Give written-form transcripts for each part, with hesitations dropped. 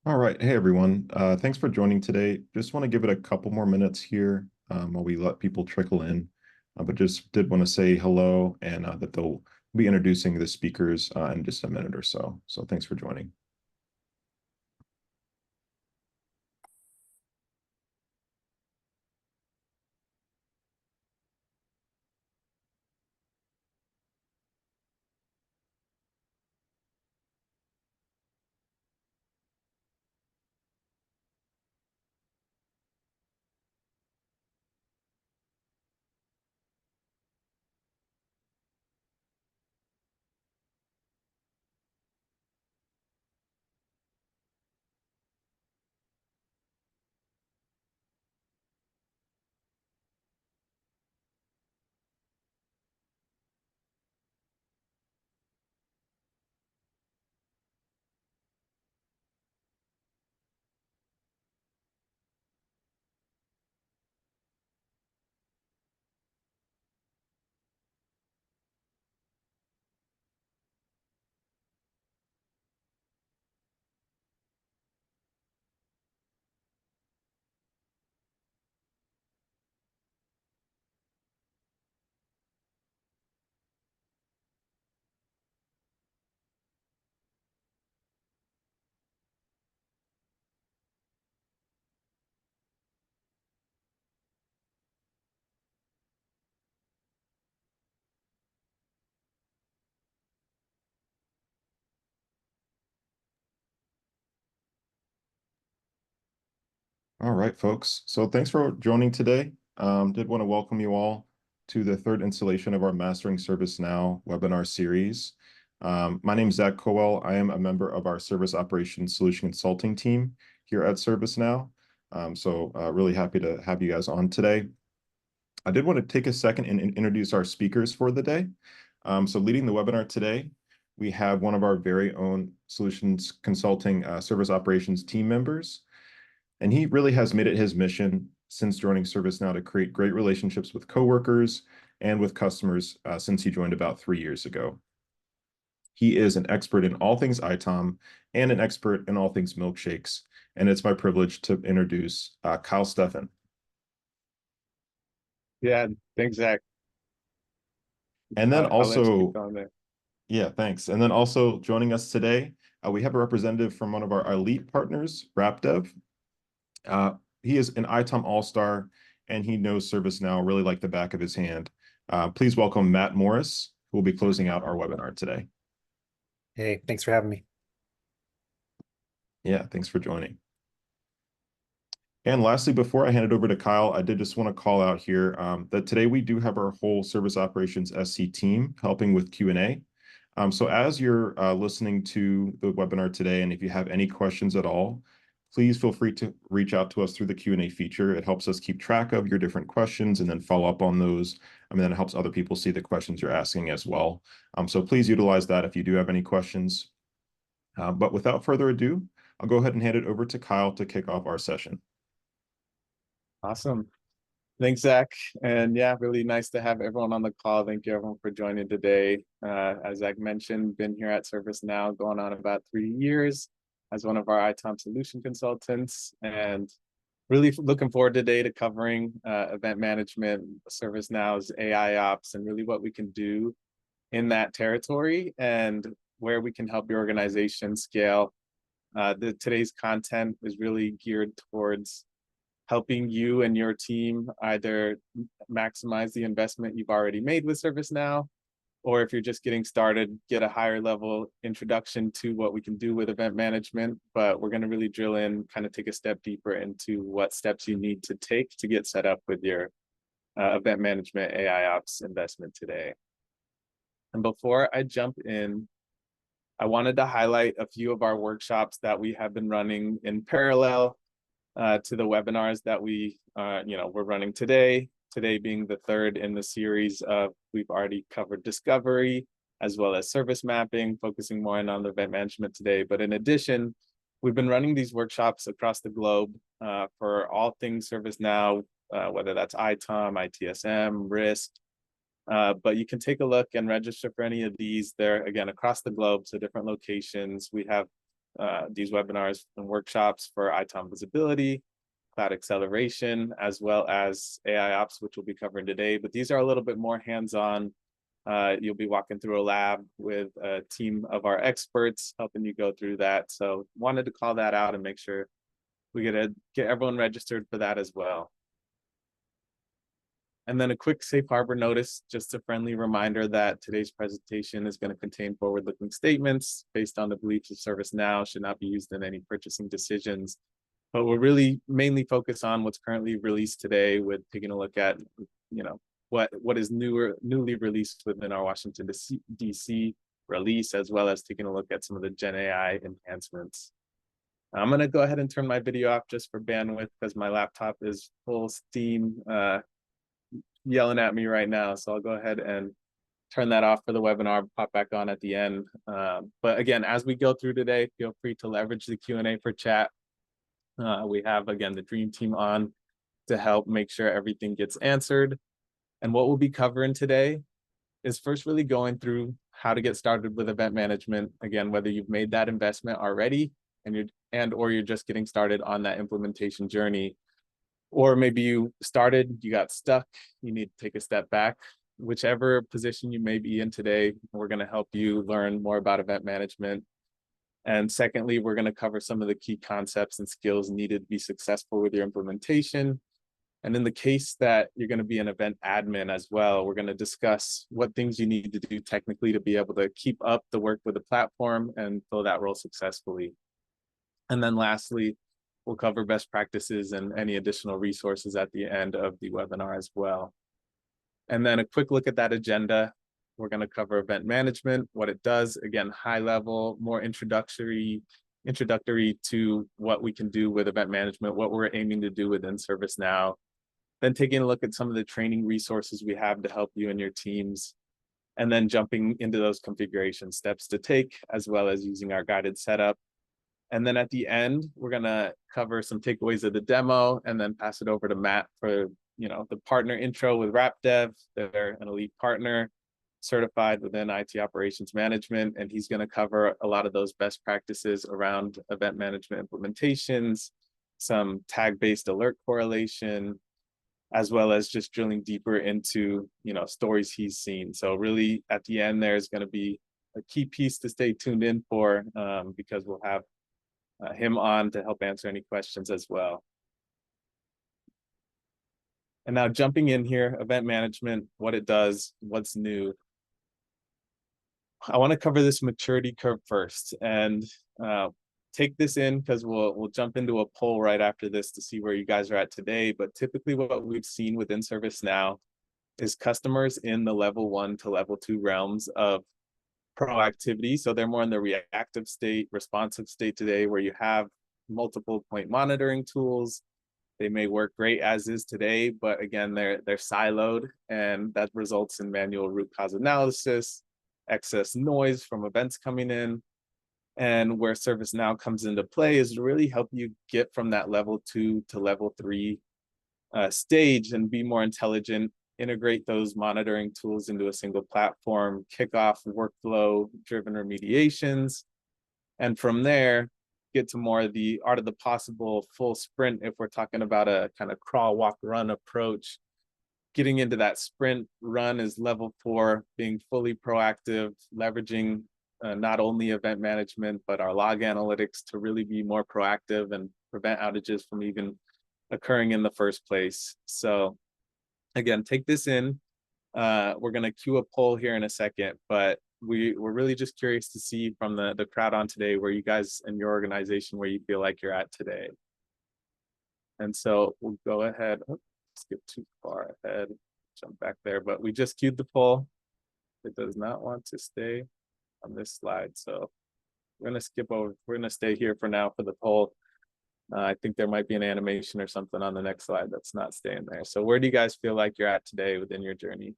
All right. Hey, everyone. Thanks for joining today. Just want to give it a couple more minutes here while we let people trickle in. But just did want to say hello and that they'll be introducing the speakers in just a minute or so. So thanks for joining. All right, folks. So thanks for joining today. Did want to welcome you all to the third installation of our Mastering ServiceNow webinar series. My name is Zach Coel. I am a member of our Service Operations Solution Consulting team here at ServiceNow. Really happy to have you guys on today. I did want to take a second and introduce our speakers for the day. So leading the webinar today, we have one of our very own Solutions Consulting Service Operations team members. And he really has made it his mission since joining ServiceNow to create great relationships with coworkers and with customers since he joined about 3 years ago. He is an expert in all things ITOM and an expert in all things milkshakes. And it's my privilege to introduce Kyle Steffen. Yeah, thanks, Zach. And then I'll let you keep also, going there. yeah, thanks. And then also joining us today, we have a representative from one of our elite partners, RapDev. He is an ITOM all-star, and he knows ServiceNow really like the back of his hand. Please welcome Matt Morris, who will be closing out our webinar today. Hey, thanks for having me. Yeah, thanks for joining. And lastly, before I hand it over to Kyle, I did just want to call out here that today we do have our whole Service Operations SC team helping with Q&A. So as you're listening to the webinar today, and if you have any questions at all, please feel free to reach out to us through the Q&A feature. It helps us keep track of your different questions and then follow up on those. And then it helps other people see the questions you're asking as well. So please utilize that if you do have any questions. But without further ado, I'll go ahead and hand it over to Kyle to kick off our session. Awesome. Thanks, Zach. And yeah, really nice to have everyone on the call. Thank you, everyone, for joining today. As Zach mentioned, been here at ServiceNow going on about 3 years as one of our ITOM solution consultants, and really looking forward today to covering event management, ServiceNow's AIOps, and really what we can do in that territory and where we can help your organization scale. Today's content is really geared towards helping you and your team either maximize the investment you've already made with ServiceNow, or if you're just getting started, get a higher level introduction to what we can do with event management. But we're going to really drill in, kind of take a step deeper into what steps you need to take to get set up with your event management AIOps investment today. And before I jump in, I wanted to highlight a few of our workshops that we have been running in parallel to the webinars that we're running today. Today being the third in the series of, we've already covered discovery as well as service mapping, focusing more on the event management today. But in addition, we've been running these workshops across the globe for all things ServiceNow, whether that's ITOM, ITSM, risk. But you can take a look and register for any of these. They're, again, across the globe, so different locations. We have these webinars and workshops for ITOM visibility, cloud acceleration, as well as AIOps, which we'll be covering today. But these are a little bit more hands-on. You'll be walking through a lab with a team of our experts helping you go through that. So wanted to call that out and make sure we get everyone registered for that as well. And then a quick safe harbor notice, just a friendly reminder that today's presentation is going to contain forward-looking statements based on the beliefs of ServiceNow, should not be used in any purchasing decisions. But we're really mainly focused on what's currently released today, with taking a look at, what is newly released within our Washington DC release, as well as taking a look at some of the Gen AI enhancements. I'm going to go ahead and turn my video off just for bandwidth because my laptop is full steam yelling at me right now. So I'll go ahead and turn that off for the webinar, pop back on at the end. But again, as we go through today, feel free to leverage the Q&A for chat. We have, again, the dream team on to help make sure everything gets answered. And what we'll be covering today is first really going through how to get started with event management. Again, whether you've made that investment already or you're just getting started on that implementation journey, or maybe you started, you got stuck, you need to take a step back. Whichever position you may be in today, we're going to help you learn more about event management. And secondly, we're going to cover some of the key concepts and skills needed to be successful with your implementation. And in the case that you're going to be an event admin as well, we're going to discuss what things you need to do technically to be able to keep up the work with the platform and fill that role successfully. And then lastly, we'll cover best practices and any additional resources at the end of the webinar as well. And then a quick look at that agenda. We're going to cover event management, what it does, again, high level, more introductory to what we can do with event management, what we're aiming to do within ServiceNow. Then taking a look at some of the training resources we have to help you and your teams, and then jumping into those configuration steps to take, as well as using our guided setup. And then at the end, we're going to cover some takeaways of the demo and then pass it over to Matt for, the partner intro with RapDev. They're an elite partner certified within IT operations management, and he's going to cover a lot of those best practices around event management implementations, some tag-based alert correlation, as well as just drilling deeper into, stories he's seen. So really at the end, there's going to be a key piece to stay tuned in for, because we'll have him on to help answer any questions as well. And now jumping in here, event management, what it does, what's new. I want to cover this maturity curve first and take this in because we'll jump into a poll right after this to see where you guys are at today. But typically what we've seen within ServiceNow is customers in the level 1 to level 2 realms of proactivity. So they're more in the reactive state, responsive state today, where you have multiple point monitoring tools. They may work great as is today, but again, they're siloed, and that results in manual root cause analysis, excess noise from events coming in. And where ServiceNow comes into play is to really help you get from that level 2 to level 3 stage and be more intelligent, integrate those monitoring tools into a single platform, kick off workflow-driven remediations, and from there, get to more of the art of the possible full sprint if we're talking about a kind of crawl, walk, run approach. Getting into that sprint run is level 4, being fully proactive, leveraging not only event management, but our log analytics to really be more proactive and prevent outages from even occurring in the first place. So again, take this in. We're going to cue a poll here in a second, but we're really just curious to see from the crowd on today where you guys and your organization, where you feel like you're at today. And so we'll go ahead, skip too far ahead, jump back there, but we just queued the poll. It does not want to stay on this slide. So we're going to skip over, we're going to stay here for now for the poll. I think there might be an animation or something on the next slide that's not staying there. So where do you guys feel like you're at today within your journey?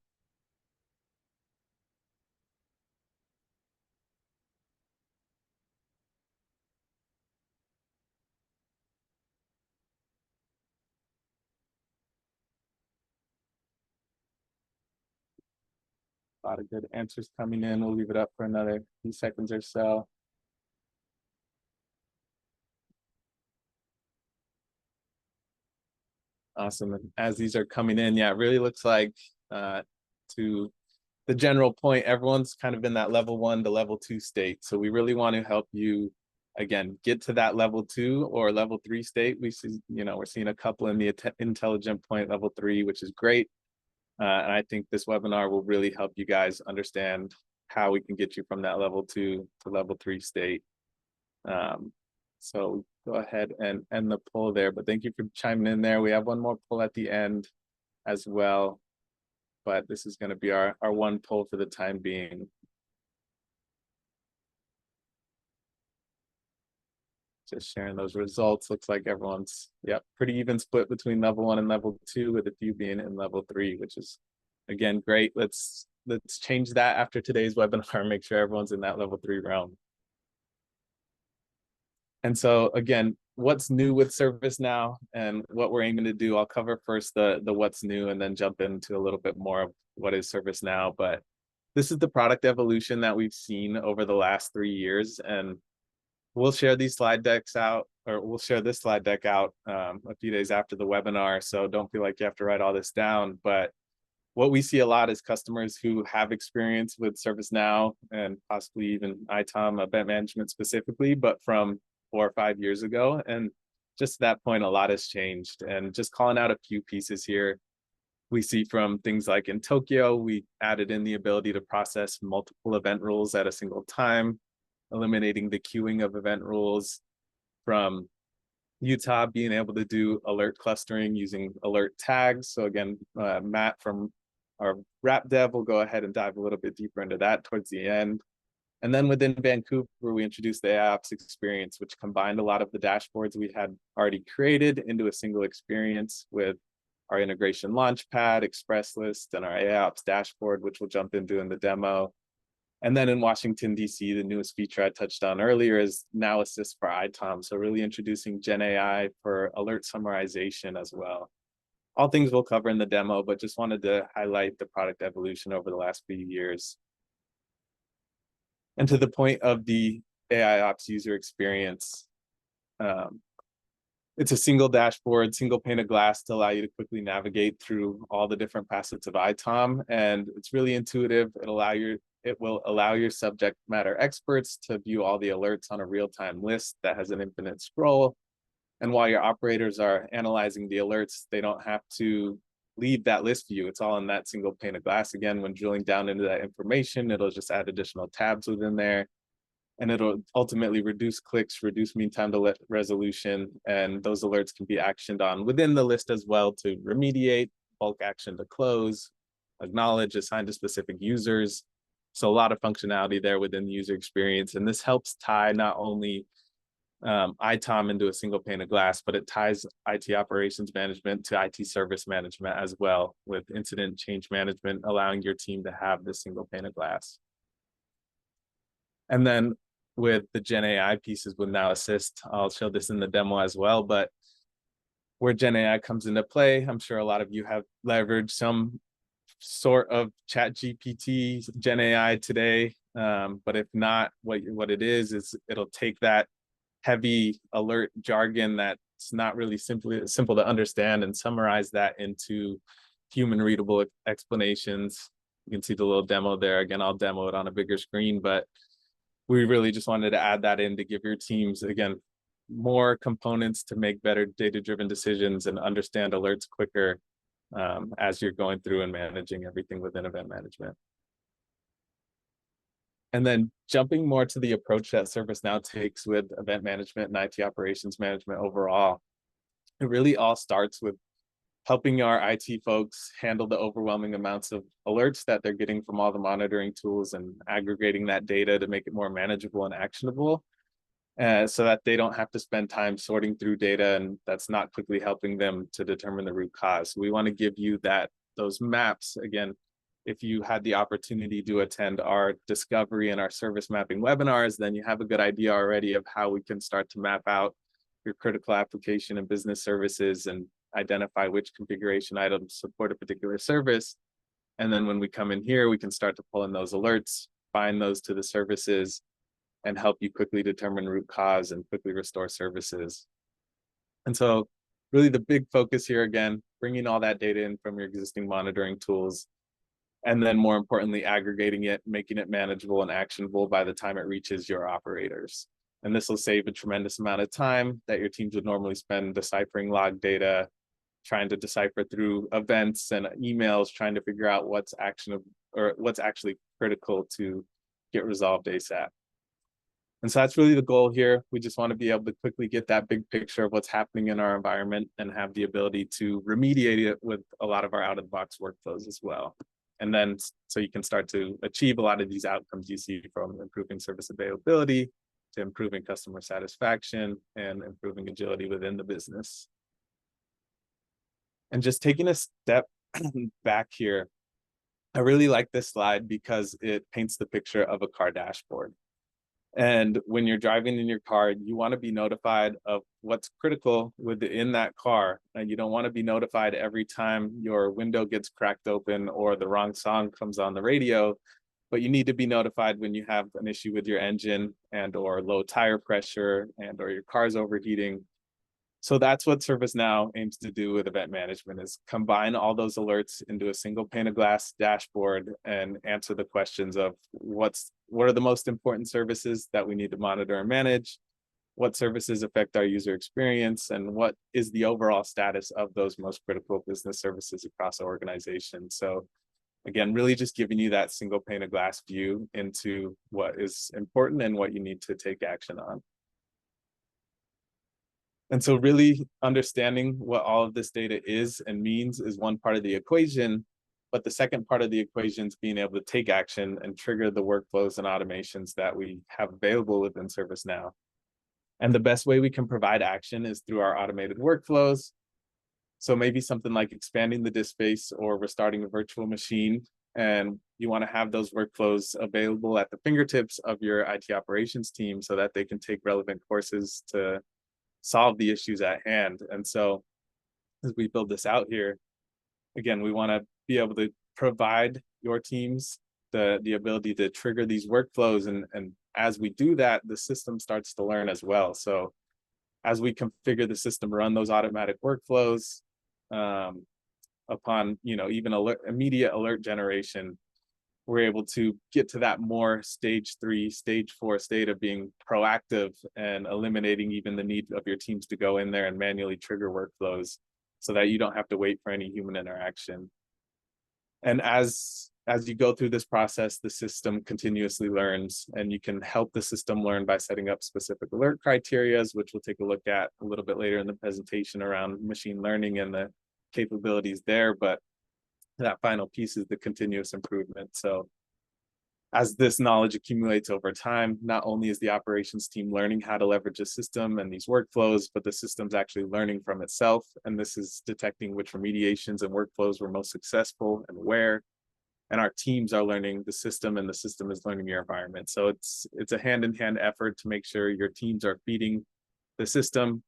A lot of good answers coming in. We'll leave it up for another few seconds or so. Awesome. And as these are coming in, yeah, it really looks like to the general point, everyone's kind of in that level 1 to level 2 state. So we really want to help you, again, get to that level 2 or level 3 state. We see, we're seeing a couple in the intelligent point level 3, which is great. And I think this webinar will really help you guys understand how we can get you from that level 2 to level 3 state. So go ahead and end the poll there, but thank you for chiming in there. We have one more poll at the end as well, but this is going to be our one poll for the time being. Just sharing those results. Looks like everyone's, pretty even split between level 1 and level 2, with a few being in level 3, which is, again, great. Let's change that after today's webinar, make sure everyone's in that level 3 realm. And so again, what's new with ServiceNow and what we're aiming to do, I'll cover first the what's new and then jump into a little bit more of what is ServiceNow. But this is the product evolution that we've seen over the last 3 years. And we'll share these slide decks out, or we'll share this slide deck out a few days after the webinar. So don't feel like you have to write all this down. But what we see a lot is customers who have experience with ServiceNow and possibly even ITOM event management specifically, but from 4 or 5 years ago. And just at that point, a lot has changed. And just calling out a few pieces here, we see from things like in Tokyo, we added in the ability to process multiple event rules at a single time, eliminating the queuing of event rules. From Utah, being able to do alert clustering using alert tags. So again, Matt from our RapDev will go ahead and dive a little bit deeper into that towards the end. And then within Vancouver, we introduced the AIOps experience, which combined a lot of the dashboards we had already created into a single experience with our integration launchpad, express list, and our AIOps dashboard, which we'll jump into in the demo. And then in Washington, D.C., the newest feature I touched on earlier is Now Assist for ITOM. So really introducing Gen AI for alert summarization as well. All things we'll cover in the demo, but just wanted to highlight the product evolution over the last few years. And to the point of the AIOps user experience, it's a single dashboard, single pane of glass to allow you to quickly navigate through all the different facets of ITOM. And it's really intuitive. It will allow your subject matter experts to view all the alerts on a real-time list that has an infinite scroll. And while your operators are analyzing the alerts, they don't have to leave that list view. It's all in that single pane of glass. Again, when drilling down into that information, it'll just add additional tabs within there. And it'll ultimately reduce clicks, reduce mean time to resolution. And those alerts can be actioned on within the list as well to remediate, bulk action to close, acknowledge, assign to specific users. So a lot of functionality there within the user experience. And this helps tie not only ITOM into a single pane of glass, but it ties IT operations management to IT service management as well, with incident change management, allowing your team to have this single pane of glass. And then with the Gen AI pieces with Now Assist, I'll show this in the demo as well, but where Gen AI comes into play, I'm sure a lot of you have leveraged some sort of Chat GPT, Gen AI today. But if not, what it is it'll take that heavy alert jargon that's not really simple to understand and summarize that into human readable explanations. You can see the little demo there. Again, I'll demo it on a bigger screen, but we really just wanted to add that in to give your teams, again, more components to make better data-driven decisions and understand alerts quicker as you're going through and managing everything within event management. And then jumping more to the approach that ServiceNow takes with event management and IT operations management overall, it really all starts with helping our IT folks handle the overwhelming amounts of alerts that they're getting from all the monitoring tools and aggregating that data to make it more manageable and actionable, so that they don't have to spend time sorting through data and that's not quickly helping them to determine the root cause. So we want to give you those maps. Again, if you had the opportunity to attend our discovery and our service mapping webinars, then you have a good idea already of how we can start to map out your critical application and business services and identify which configuration items support a particular service. And then when we come in here, we can start to pull in those alerts, bind those to the services, and help you quickly determine root cause and quickly restore services. And so really the big focus here, again, bringing all that data in from your existing monitoring tools, and then more importantly, aggregating it, making it manageable and actionable by the time it reaches your operators. And this will save a tremendous amount of time that your teams would normally spend deciphering log data, trying to decipher through events and emails, trying to figure out what's actionable or what's actually critical to get resolved ASAP. And so that's really the goal here. We just want to be able to quickly get that big picture of what's happening in our environment and have the ability to remediate it with a lot of our out-of-the-box workflows as well. And then so you can start to achieve a lot of these outcomes you see, from improving service availability to improving customer satisfaction and improving agility within the business. And just taking a step back here, I really like this slide because it paints the picture of a car dashboard. And when you're driving in your car, you want to be notified of what's critical within that car. And you don't want to be notified every time your window gets cracked open or the wrong song comes on the radio, but you need to be notified when you have an issue with your engine and or low tire pressure and or your car's overheating. So that's what ServiceNow aims to do with event management, is combine all those alerts into a single pane of glass dashboard and answer the questions of what are the most important services that we need to monitor and manage, what services affect our user experience, and what is the overall status of those most critical business services across our organization. So again, really just giving you that single pane of glass view into what is important and what you need to take action on. And so really understanding what all of this data is and means is one part of the equation, but the second part of the equation is being able to take action and trigger the workflows and automations that we have available within ServiceNow. And the best way we can provide action is through our automated workflows. So maybe something like expanding the disk space or restarting a virtual machine, and you want to have those workflows available at the fingertips of your IT operations team so that they can take relevant courses to solve the issues at hand. And so as we build this out here, again, we want to be able to provide your teams the ability to trigger these workflows. And as we do that, the system starts to learn as well. So as we configure the system to run those automatic workflows, upon even immediate alert generation, we're able to get to that more stage 3, stage 4 state of being proactive and eliminating even the need of your teams to go in there and manually trigger workflows so that you don't have to wait for any human interaction. And as you go through this process, the system continuously learns, and you can help the system learn by setting up specific alert criteria, which we'll take a look at a little bit later in the presentation around machine learning and the capabilities there. But that final piece is the continuous improvement. So as this knowledge accumulates over time, not only is the operations team learning how to leverage the system and these workflows, but the system's actually learning from itself. And this is detecting which remediations and workflows were most successful and where. And our teams are learning the system, and the system is learning your environment. So it's a hand-in-hand effort to make sure your teams are feeding the system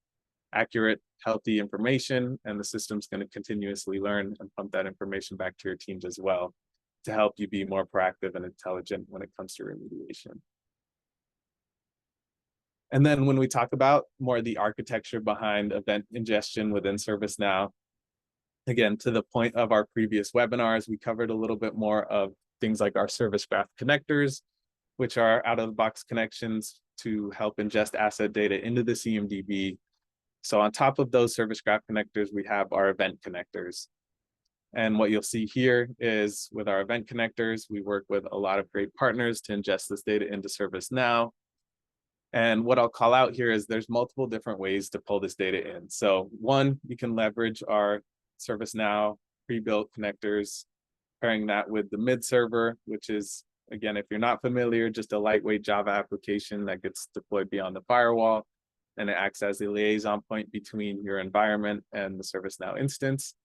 accurate, healthy information, and the system's going to continuously learn and pump that information back to your teams as well to help you be more proactive and intelligent when it comes to remediation. And then when we talk about more of the architecture behind event ingestion within ServiceNow, again, to the point of our previous webinars, we covered a little bit more of things like our service graph connectors, which are out-of-the-box connections to help ingest asset data into the CMDB. So on top of those service graph connectors, we have our event connectors. And what you'll see here is with our event connectors, we work with a lot of great partners to ingest this data into ServiceNow. And what I'll call out here is there's multiple different ways to pull this data in. So one, you can leverage our ServiceNow pre-built connectors, pairing that with the mid server, which is, again, if you're not familiar, just a lightweight Java application that gets deployed beyond the firewall. And it acts as the liaison point between your environment and the ServiceNow instance.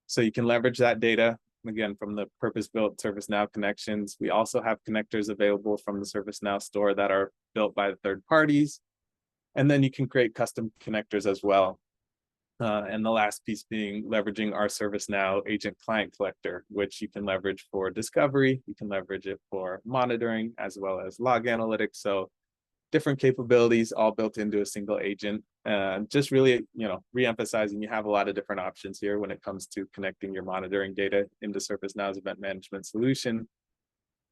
So you can leverage that data, again, from the purpose-built ServiceNow connections. We also have connectors available from the ServiceNow store that are built by third parties. And then you can create custom connectors as well. And the last piece being leveraging our ServiceNow agent client collector, which you can leverage for discovery. You can leverage it for monitoring as well as log analytics. So different capabilities all built into a single agent Just really, re-emphasizing you have a lot of different options here when it comes to connecting your monitoring data into ServiceNow's event management solution.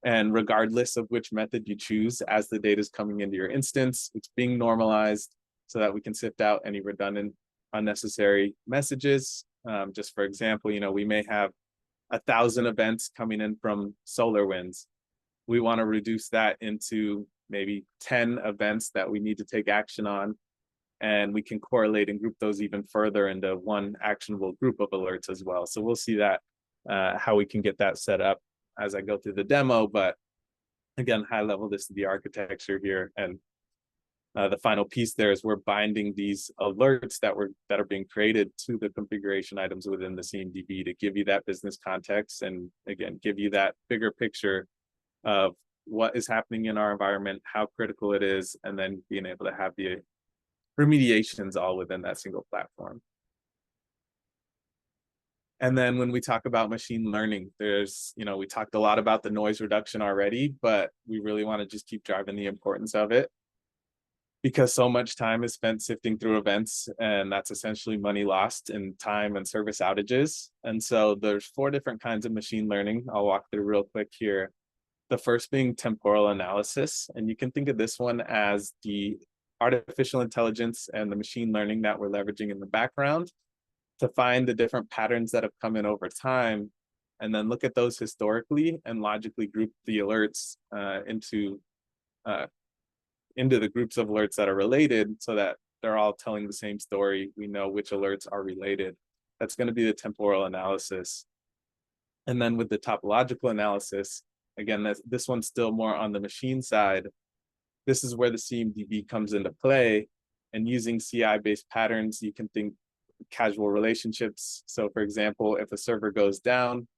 And regardless of which method you choose, as the data is coming into your instance, it's being normalized so that we can sift out any redundant, unnecessary messages. Just for example, we may have 1,000 events coming in from SolarWinds. We want to reduce that into maybe 10 events that we need to take action on. And we can correlate and group those even further into one actionable group of alerts as well. So we'll see that, how we can get that set up as I go through the demo. But again, high level, this is the architecture here. And the final piece there is we're binding these alerts that are being created to the configuration items within the CMDB to give you that business context, and again, give you that bigger picture of what is happening in our environment, how critical it is, and then being able to have the remediations all within that single platform. And then when we talk about machine learning, there's, we talked a lot about the noise reduction already, but we really want to just keep driving the importance of it, because so much time is spent sifting through events, and that's essentially money lost in time and service outages. And so there's 4 different kinds of machine learning I'll walk through real quick here. The first being temporal analysis, and you can think of this one as the artificial intelligence and the machine learning that we're leveraging in the background to find the different patterns that have come in over time, and then look at those historically and logically group the alerts into the groups of alerts that are related, so that they're all telling the same story. We know which alerts are related. That's going to be the temporal analysis. And then with the topological analysis, again, this one's still more on the machine side. This is where the CMDB comes into play, and using CI-based patterns, you can think casual relationships. So for example, if a server goes down,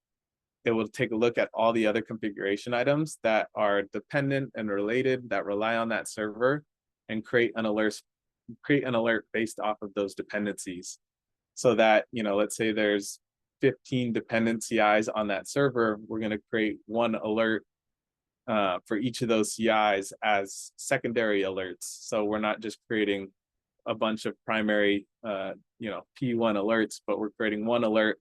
it will take a look at all the other configuration items that are dependent and related, that rely on that server, and create an alert based off of those dependencies. So that, let's say there's 15 dependent CIs on that server, we're going to create one alert for each of those CIs as secondary alerts. So we're not just creating a bunch of primary, P1 alerts, but we're creating one alert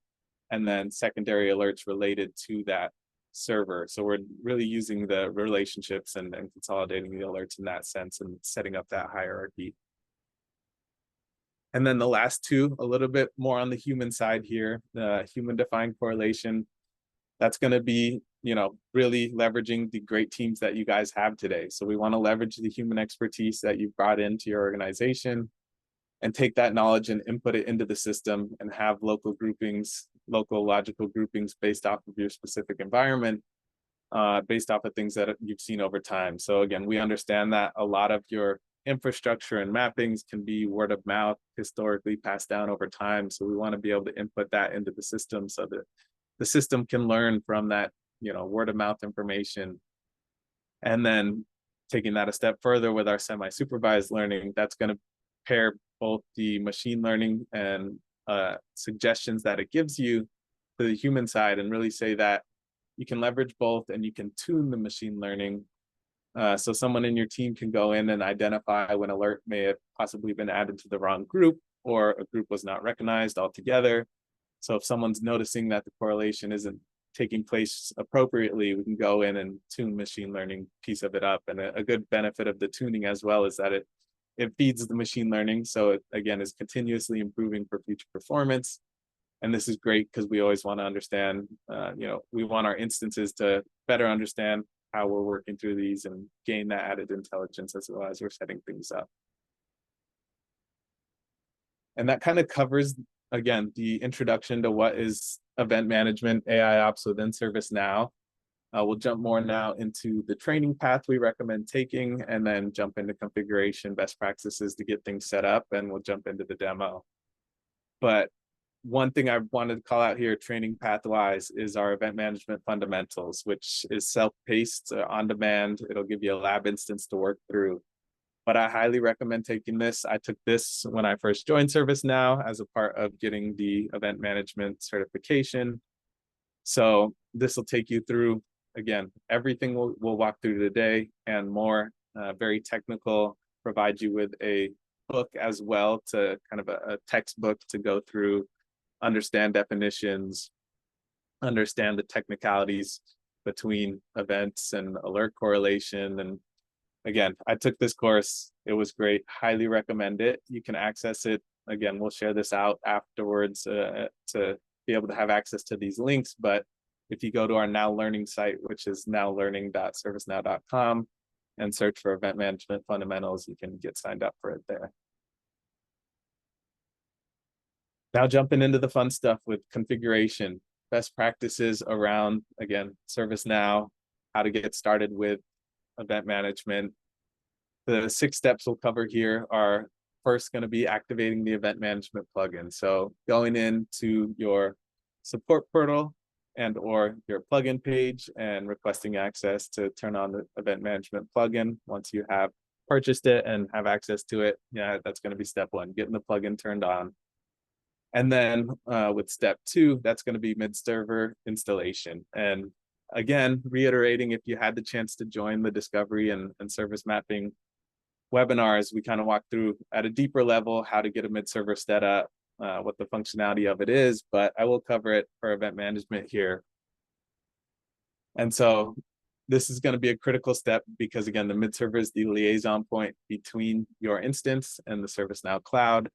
and then secondary alerts related to that server. So we're really using the relationships and consolidating the alerts in that sense and setting up that hierarchy. And then the last 2, a little bit more on the human side here, the human-defined correlation. That's going to be, really leveraging the great teams that you guys have today. So we want to leverage the human expertise that you've brought into your organization and take that knowledge and input it into the system and have local logical groupings based off of your specific environment, based off of things that you've seen over time. So again, we understand that a lot of your infrastructure and mappings can be word of mouth, historically passed down over time. So we want to be able to input that into the system so that the system can learn from that, word of mouth information. And then taking that a step further with our semi-supervised learning, that's going to pair both the machine learning and suggestions that it gives you to the human side, and really say that you can leverage both and you can tune the machine learning. So someone in your team can go in and identify when alert may have possibly been added to the wrong group, or a group was not recognized altogether. So if someone's noticing that the correlation isn't taking place appropriately, we can go in and tune machine learning piece of it up. And a good benefit of the tuning as well is that it feeds the machine learning. So it, again, is continuously improving for future performance. And this is great because we always want to understand, we want our instances to better understand how we're working through these and gain that added intelligence as well as we're setting things up. And that kind of covers, again, the introduction to what is event management, AIOps within ServiceNow. We'll jump more now into the training path we recommend taking, and then jump into configuration best practices to get things set up, and we'll jump into the demo. But one thing I wanted to call out here, training path-wise, is our event management fundamentals, which is self-paced, on demand. It'll give you a lab instance to work through. But I highly recommend taking this. I took this when I first joined ServiceNow as a part of getting the event management certification. So this will take you through, again, everything we'll walk through today and more, very technical, provide you with a book as well, to kind of a textbook to go through, understand definitions, understand the technicalities between events and alert correlation. And again, I took this course. It was great. Highly recommend it. You can access it. Again, we'll share this out afterwards to be able to have access to these links. But if you go to our Now Learning site, which is nowlearning.servicenow.com, and search for Event Management Fundamentals, you can get signed up for it there. Now jumping into the fun stuff with configuration, best practices around, again, ServiceNow, how to get started with event management. The 6 steps we'll cover here are first going to be activating the event management plugin. So going into your support portal and or your plugin page and requesting access to turn on the event management plugin. Once you have purchased it and have access to it, yeah, that's going to be step 1, getting the plugin turned on. And then with step 2, that's going to be mid-server installation. And again, reiterating, if you had the chance to join the discovery and service mapping webinars, we kind of walk through at a deeper level how to get a mid-server set up, what the functionality of it is, but I will cover it for event management here. And so this is going to be a critical step because, again, the mid-server is the liaison point between your instance and the ServiceNow cloud.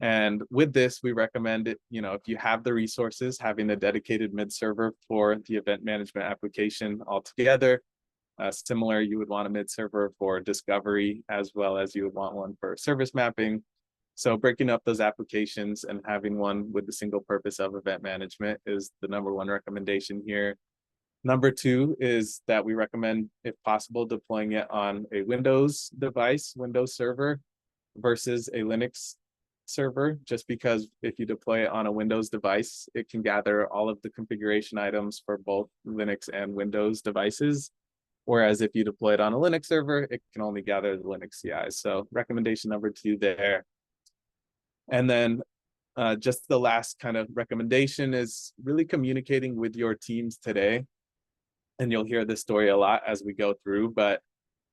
And with this, we recommend it, if you have the resources, having a dedicated mid-server for the event management application altogether. Similar, you would want a mid-server for discovery as well as you would want one for service mapping. So breaking up those applications and having one with the single purpose of event management is the #1 recommendation here. Number 2 is that we recommend, if possible, deploying it on a Windows device, Windows server, versus a Linux server, just because if you deploy it on a Windows device, it can gather all of the configuration items for both Linux and Windows devices. Whereas if you deploy it on a Linux server, it can only gather the Linux CIs. So recommendation number 2 there. And then just the last kind of recommendation is really communicating with your teams today. And you'll hear this story a lot as we go through, but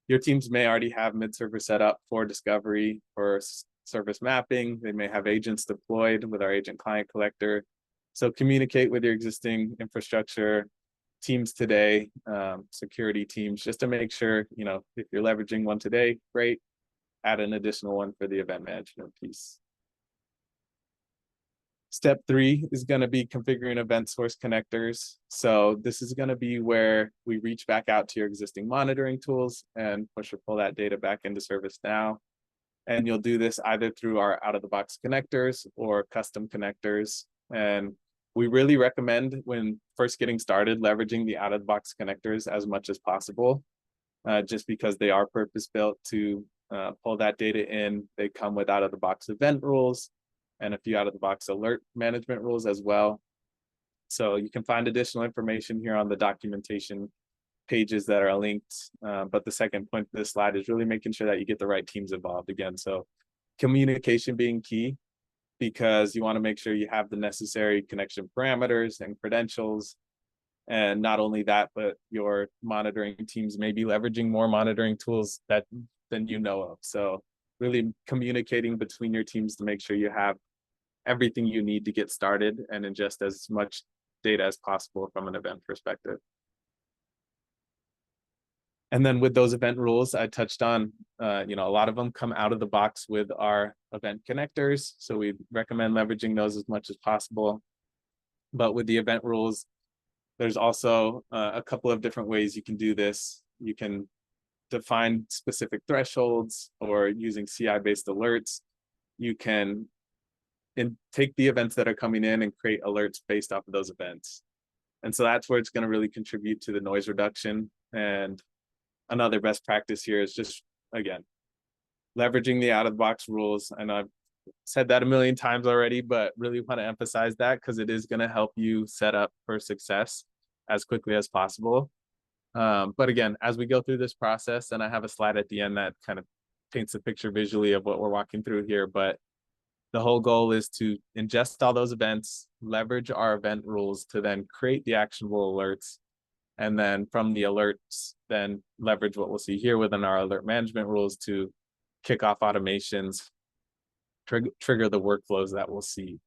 your teams may already have mid-server set up for discovery, for service mapping. They may have agents deployed with our agent client collector. So communicate with your existing infrastructure teams today, security teams, just to make sure, if you're leveraging one today, great, add an additional one for the event management piece. Step 3 is going to be configuring event source connectors. So this is going to be where we reach back out to your existing monitoring tools and push or pull that data back into ServiceNow. And you'll do this either through our out-of-the-box connectors or custom connectors. And we really recommend, when first getting started, leveraging the out-of-the-box connectors as much as possible, just because they are purpose-built to pull that data in. They come with out-of-the-box event rules and a few out-of-the-box alert management rules as well. So you can find additional information here on the documentation pages that are linked. But the second point of this slide is really making sure that you get the right teams involved again. So communication being key, because you want to make sure you have the necessary connection parameters and credentials. And not only that, but your monitoring teams may be leveraging more monitoring tools than you know of. So really communicating between your teams to make sure you have everything you need to get started and ingest as much data as possible from an event perspective. And then with those event rules I touched on, a lot of them come out of the box with our event connectors. So we recommend leveraging those as much as possible. But with the event rules, there's also a couple of different ways you can do this. You can define specific thresholds, or using CI-based alerts, you can take the events that are coming in and create alerts based off of those events. And so that's where it's going to really contribute to the noise reduction. And another best practice here is just, again, leveraging the out-of-the-box rules. And I've said that a million times already, but really want to emphasize that because it is going to help you set up for success as quickly as possible. But again, as we go through this process, and I have a slide at the end that kind of paints a picture visually of what we're walking through here, but the whole goal is to ingest all those events, leverage our event rules to then create the actionable alerts. And then from the alerts, then leverage what we'll see here within our alert management rules to kick off automations, trigger the workflows that we'll see.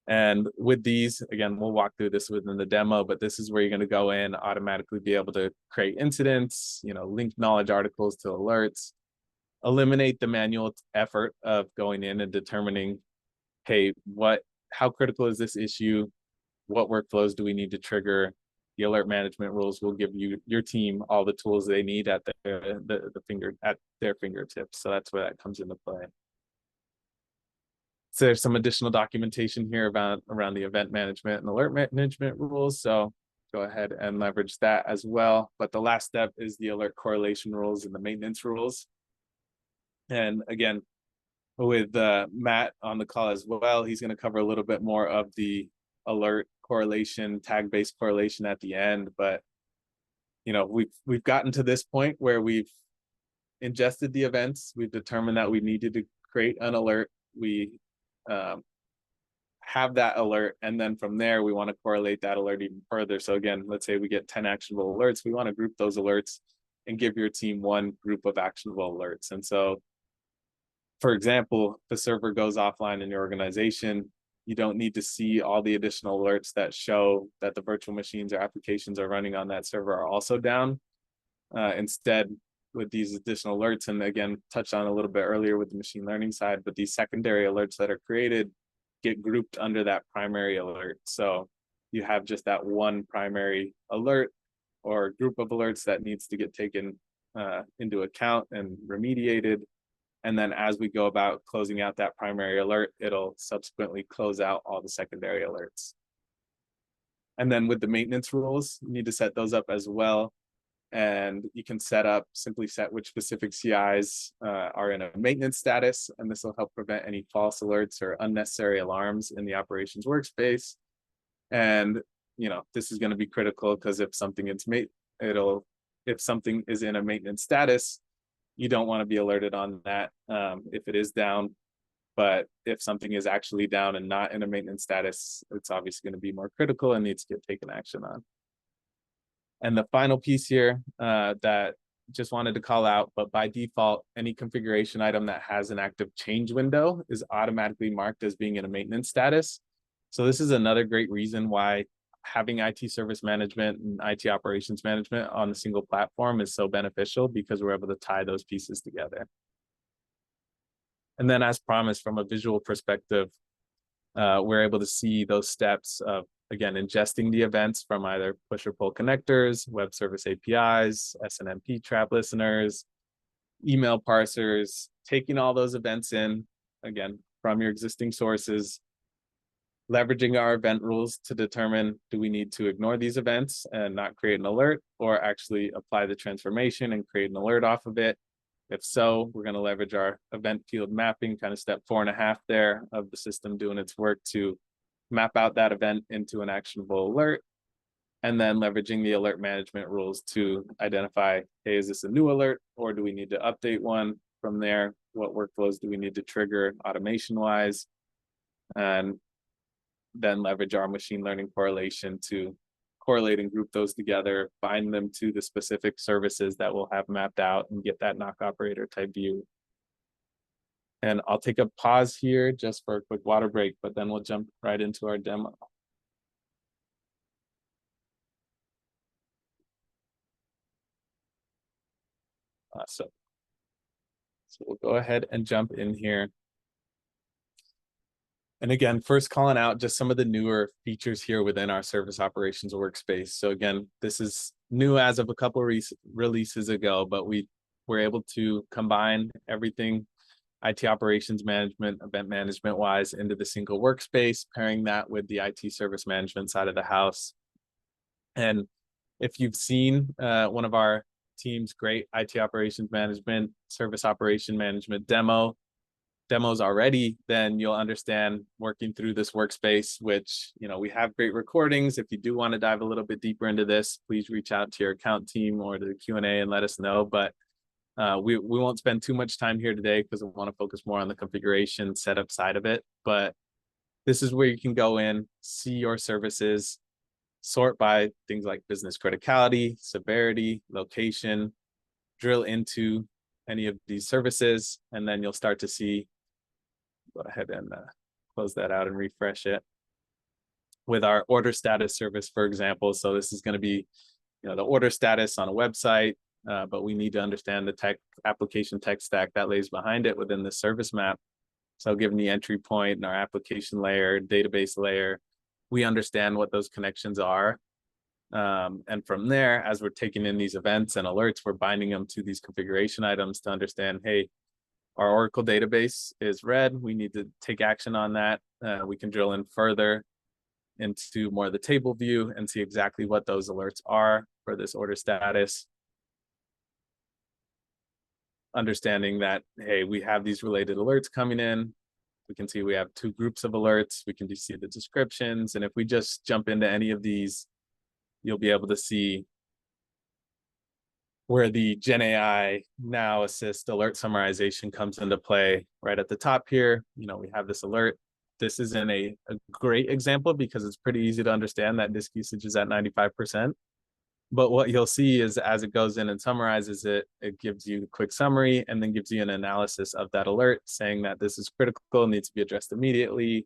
And with these, again, we'll walk through this within the demo, but this is where you're going to go in, automatically be able to create incidents, link knowledge articles to alerts, eliminate the manual effort of going in and determining, hey, how critical is this issue? What workflows do we need to trigger? The alert management rules will give your team all the tools they need at their fingertips. So that's where that comes into play. So there's some additional documentation here around the event management and alert management rules. So go ahead and leverage that as well. But the last step is the alert correlation rules and the maintenance rules. And again, with Matt on the call as well, he's going to cover a little bit more of the alert correlation, tag-based correlation at the end. But we've gotten to this point where we've ingested the events. We've determined that we needed to create an alert. We have that alert, and then from there we want to correlate that alert even further. So again, let's say we get 10 actionable alerts. We want to group those alerts and give your team one group of actionable alerts. And so, for example, the server goes offline in your organization, you don't need to see all the additional alerts that show that the virtual machines or applications are running on that server are also down. Instead, with these additional alerts, and again, touched on a little bit earlier with the machine learning side, but these secondary alerts that are created get grouped under that primary alert. So you have just that one primary alert or group of alerts that needs to get taken into account and remediated. And then as we go about closing out that primary alert, it'll subsequently close out all the secondary alerts. And then with the maintenance rules, you need to set those up as well. And you can simply set which specific CIs are in a maintenance status, and this will help prevent any false alerts or unnecessary alarms in the operations workspace. And this is going to be critical because if something is in a maintenance status, you don't want to be alerted on that if it is down. But if something is actually down and not in a maintenance status, it's obviously going to be more critical and needs to get taken action on. And the final piece here that just wanted to call out, but by default, any configuration item that has an active change window is automatically marked as being in a maintenance status. So this is another great reason why having IT service management and IT operations management on a single platform is so beneficial, because we're able to tie those pieces together. And then, as promised, from a visual perspective, we're able to see those steps of, again, ingesting the events from either push or pull connectors, web service APIs, SNMP trap listeners, email parsers, taking all those events in, again, from your existing sources, leveraging our event rules to determine, do we need to ignore these events and not create an alert, or actually apply the transformation and create an alert off of it? If so, we're going to leverage our event field mapping, kind of step 4.5 there of the system doing its work to map out that event into an actionable alert, and then leveraging the alert management rules to identify, hey, is this a new alert, or do we need to update one? From there, what workflows do we need to trigger automation-wise? And then leverage our machine learning correlation to correlate and group those together, bind them to the specific services that we'll have mapped out, and get that knock operator type view. And I'll take a pause here just for a quick water break, but then we'll jump right into our demo. Awesome. So we'll go ahead and jump in here. And again, first calling out just some of the newer features here within our service operations workspace. So again, this is new as of a couple of releases ago, but we were able to combine everything IT operations management, event management wise into the single workspace, pairing that with the IT service management side of the house. And if you've seen one of our team's great IT operations management, service operation management demos already, then you'll understand working through this workspace, which, we have great recordings. If you do want to dive a little bit deeper into this, please reach out to your account team or to the Q&A and let us know. But we won't spend too much time here today because I want to focus more on the configuration setup side of it. But this is where you can go in, see your services, sort by things like business criticality, severity, location, drill into any of these services, and then you'll start to see, go ahead and close that out and refresh it. With our order status service, for example, so this is going to be, the order status on a website, but we need to understand the application tech stack that lays behind it within the service map. So given the entry point in our application layer, database layer, we understand what those connections are. And from there, as we're taking in these events and alerts, we're binding them to these configuration items to understand, hey, our Oracle database is red. We need to take action on that. We can drill in further into more of the table view and see exactly what those alerts are for this order status. Understanding that, hey, we have these related alerts coming in. We can see we have 2 groups of alerts. We can see the descriptions. And if we just jump into any of these, you'll be able to see where the Gen AI Now Assist alert summarization comes into play. Right at the top here, we have this alert. This isn't a great example because it's pretty easy to understand that disk usage is at 95%. But what you'll see is as it goes in and summarizes it, it gives you a quick summary and then gives you an analysis of that alert saying that this is critical, needs to be addressed immediately,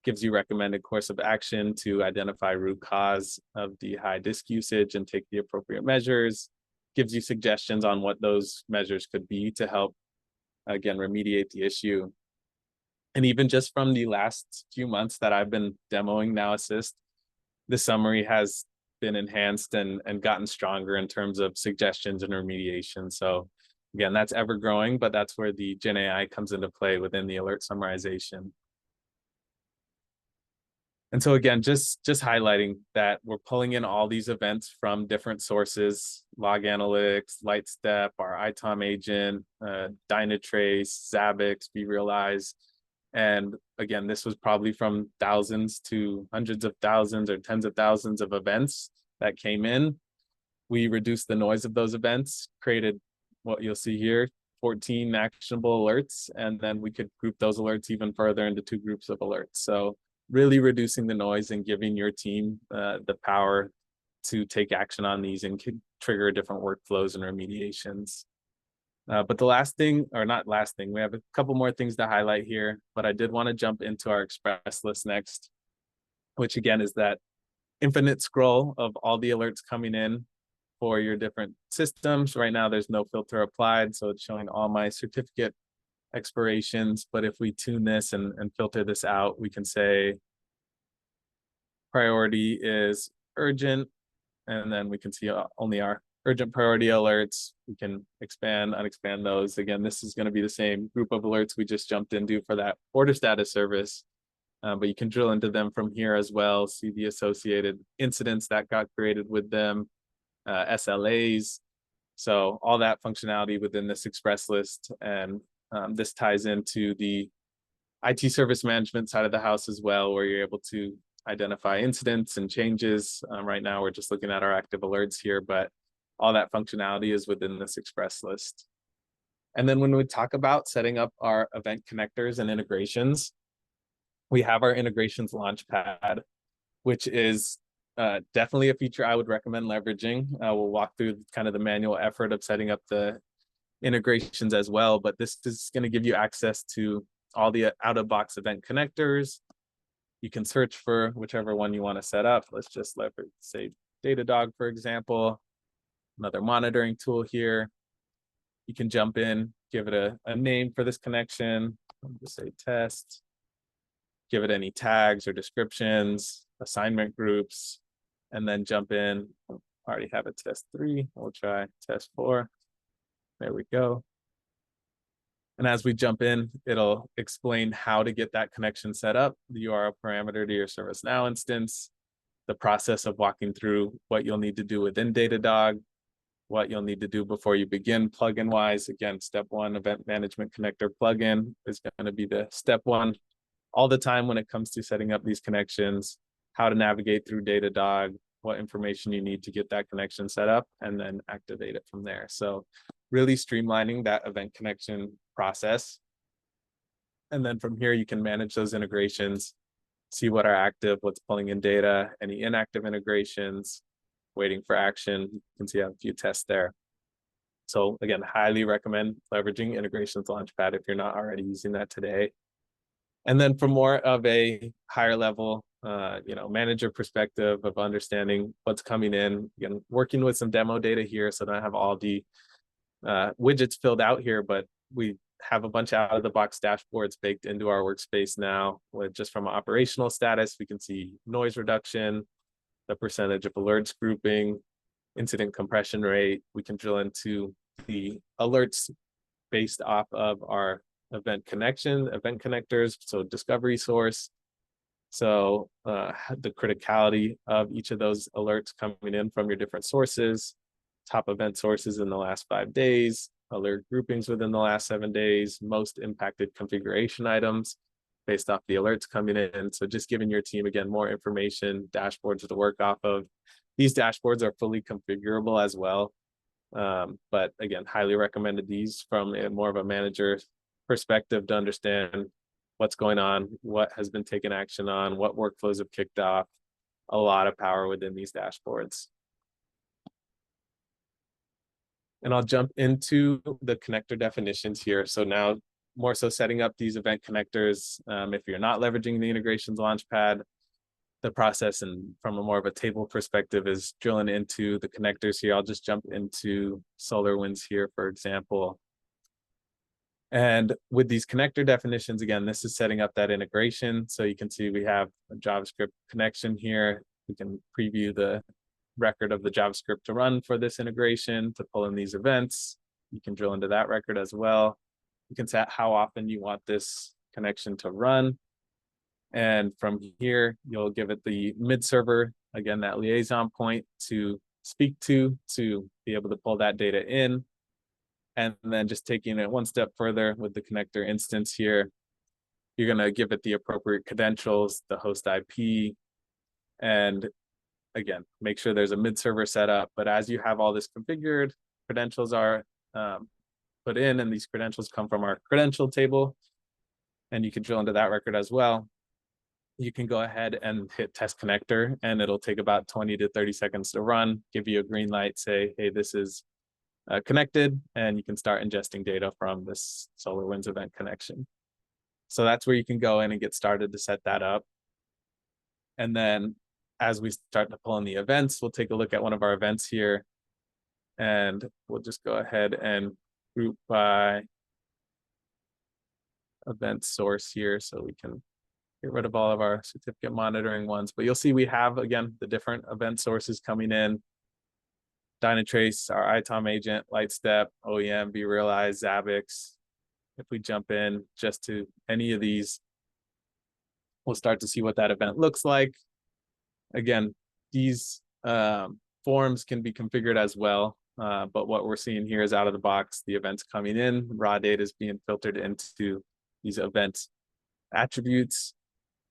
gives you recommended course of action to identify root cause of the high disk usage and take the appropriate measures, gives you suggestions on what those measures could be to help, again, remediate the issue. And even just from the last few months that I've been demoing Now Assist, the summary has been enhanced and gotten stronger in terms of suggestions and remediation. So again, that's ever growing, but that's where the Gen AI comes into play within the alert summarization. And so again, just highlighting that we're pulling in all these events from different sources: Log Analytics, Lightstep, our ITOM agent, Dynatrace, Zabbix, vRealize. And again, this was probably from thousands to hundreds of thousands or tens of thousands of events that came in. We reduced the noise of those events, created what you'll see here, 14 actionable alerts, and then we could group those alerts even further into 2 groups of alerts. So really reducing the noise and giving your team the power to take action on these and could trigger different workflows and remediations. But the last thing, or not last thing, we have a couple more things to highlight here, but I did want to jump into our express list next, which again is that infinite scroll of all the alerts coming in for your different systems. Right now, there's no filter applied, so it's showing all my certificate expirations. But if we tune this and filter this out, we can say priority is urgent, and then we can see only our urgent priority alerts. We can expand, unexpand those. Again, this is going to be the same group of alerts we just jumped into for that order status service, but you can drill into them from here as well, see the associated incidents that got created with them, SLAs. So all that functionality within this express list. And this ties into the IT service management side of the house as well, where you're able to identify incidents and changes. Right now, we're just looking at our active alerts here, but all that functionality is within this express list. And then when we talk about setting up our event connectors and integrations, we have our integrations launchpad, which is definitely a feature I would recommend leveraging. We'll walk through kind of the manual effort of setting up the integrations as well, but this is going to give you access to all the out-of-box event connectors. You can search for whichever one you want to set up. Let's just leverage, say, Datadog, for example. Another monitoring tool here. You can jump in, give it a name for this connection. I'll just say test. Give it any tags or descriptions, assignment groups, and then jump in. I already have a test 3. We'll try test 4. There we go. And as we jump in, it'll explain how to get that connection set up, the URL parameter to your ServiceNow instance, the process of walking through what you'll need to do within Datadog, what you'll need to do before you begin plugin wise. Again, step 1, event management connector plugin is going to be the step 1 all the time when it comes to setting up these connections, how to navigate through Datadog, what information you need to get that connection set up, and then activate it from there. So really streamlining that event connection process. And then from here, you can manage those integrations, see what are active, what's pulling in data, any inactive integrations, waiting for action. You can see I have a few tests there. So again, highly recommend leveraging Integrations Launchpad if you're not already using that today. And then from more of a higher level, manager perspective of understanding what's coming in, again, working with some demo data here. So I don't have all the widgets filled out here, but we have a bunch of out-of-the-box dashboards baked into our workspace now. With just from operational status, we can see noise reduction, the percentage of alerts grouping, incident compression rate. We can drill into the alerts based off of our event connectors, so discovery source. So the criticality of each of those alerts coming in from your different sources, top event sources in the last 5 days, alert groupings within the last 7 days, most impacted configuration items based off the alerts coming in. So just giving your team, again, more information, dashboards to work off of. These dashboards are fully configurable as well. But again, highly recommended these from more of a manager perspective to understand what's going on, what has been taken action on, what workflows have kicked off. A lot of power within these dashboards. And I'll jump into the connector definitions here. So now more so setting up these event connectors. If you're not leveraging the Integrations Launchpad, the process and from a more of a table perspective is drilling into the connectors here. I'll just jump into SolarWinds here, for example. And with these connector definitions, again, this is setting up that integration. So you can see we have a JavaScript connection here. We can preview the record of the JavaScript to run for this integration to pull in these events. You can drill into that record as well. You can set how often you want this connection to run. And from here, you'll give it the mid server, again, that liaison point to speak to be able to pull that data in. And then just taking it one step further with the connector instance here, you're going to give it the appropriate credentials, the host IP, and again, make sure there's a mid server set up. But as you have all this configured, credentials are put in, and these credentials come from our credential table. And you can drill into that record as well. You can go ahead and hit test connector, and it'll take about 20 to 30 seconds to run, give you a green light, say, hey, this is connected, and you can start ingesting data from this SolarWinds event connection. So that's where you can go in and get started to set that up. And then as we start to pull in the events, we'll take a look at one of our events here, and we'll just go ahead and group by event source here so we can get rid of all of our certificate monitoring ones. But you'll see we have, again, the different event sources coming in. Dynatrace, our ITOM agent, Lightstep, OEM, BeRealize, Zabbix. If we jump in just to any of these, we'll start to see what that event looks like. Again, these forms can be configured as well, but what we're seeing here is out of the box, the events coming in, raw data is being filtered into these event attributes.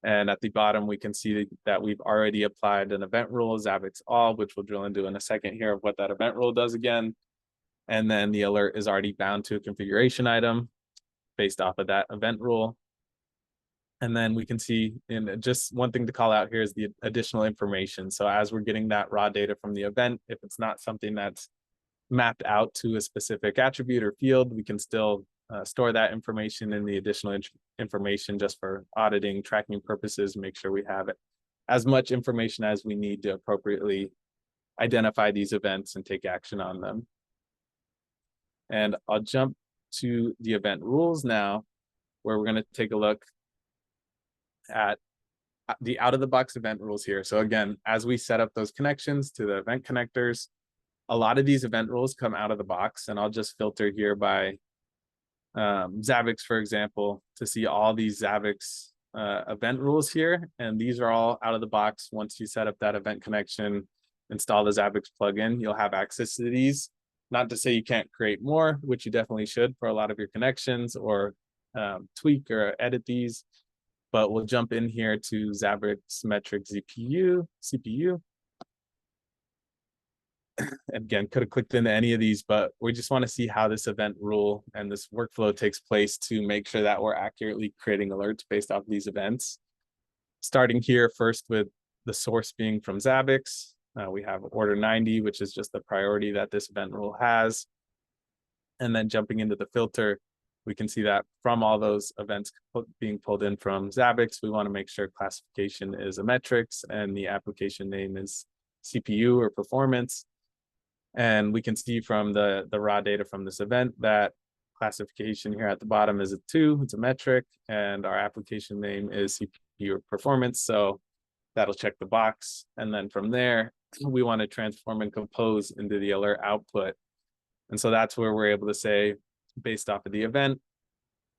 And at the bottom, we can see that we've already applied an event rule, Zabbix all, which we'll drill into in a second here of what that event rule does again. And then the alert is already bound to a configuration item based off of that event rule. And then we can see, and just one thing to call out here is the additional information. So as we're getting that raw data from the event, if it's not something that's mapped out to a specific attribute or field, we can still store that information in the additional information just for auditing, tracking purposes, make sure we have it as much information as we need to appropriately identify these events and take action on them. And I'll jump to the event rules now, where we're going to take a look at the out-of-the-box event rules here. So again, as we set up those connections to the event connectors, a lot of these event rules come out of the box, and I'll just filter here by Zabbix, for example, to see all these Zabbix event rules here. And these are all out of the box. Once you set up that event connection, install the Zabbix plugin, you'll have access to these. Not to say you can't create more, which you definitely should for a lot of your connections, or tweak or edit these. But we'll jump in here to Zabbix metric CPU. Again, could have clicked into any of these, but we just want to see how this event rule and this workflow takes place to make sure that we're accurately creating alerts based off these events. Starting here first with the source being from Zabbix. We have order 90, which is just the priority that this event rule has. And then jumping into the filter, we can see that from all those events being pulled in from Zabbix, we want to make sure classification is a metrics and the application name is CPU or performance. And we can see from the raw data from this event that classification here at the bottom is a 2, it's a metric, and our application name is CPU or performance. So that'll check the box. And then from there, we want to transform and compose into the alert output. And so that's where we're able to say, based off of the event,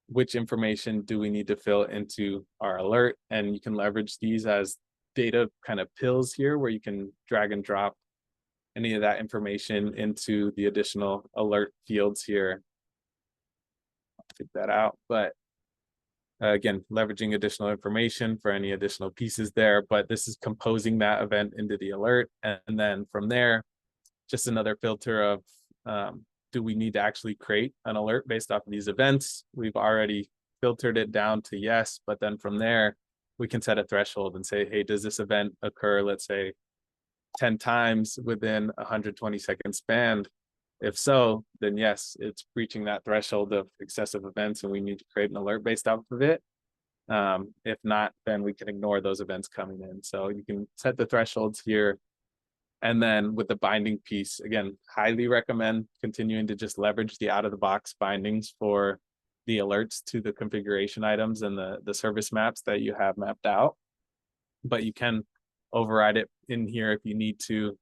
which information do we need to fill into our alert? And you can leverage these as data kind of pills here, where you can drag and drop any of that information into the additional alert fields here. I'll take that out, but again, leveraging additional information for any additional pieces there, but this is composing that event into the alert. And then from there, just another filter of, do we need to actually create an alert based off of these events? We've already filtered it down to yes, but then from there, we can set a threshold and say, hey, does this event occur, let's say, 10 times within a 120-second span? If so, then yes, it's breaching that threshold of excessive events and we need to create an alert based off of it. If not, then we can ignore those events coming in. So you can set the thresholds here. And then with the binding piece, again, highly recommend continuing to just leverage the out-of-the-box bindings for the alerts to the configuration items and the service maps that you have mapped out. But you can override it in here if you need to.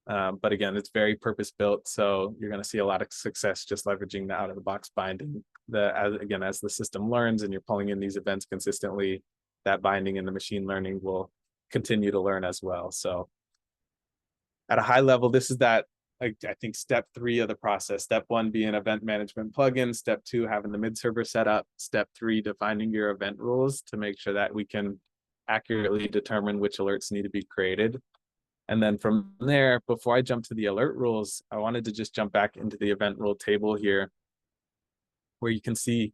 But again, it's very purpose-built, so you're going to see a lot of success just leveraging the out-of-the-box binding. As the system learns and you're pulling in these events consistently, that binding and the machine learning will continue to learn as well. So at a high level, this is that, I think, step 3 of the process. Step 1 being event management plugin. Step 2, having the mid server set up. Step 3, defining your event rules to make sure that we can accurately determine which alerts need to be created. And then from there, before I jump to the alert rules, I wanted to just jump back into the event rule table here, where you can see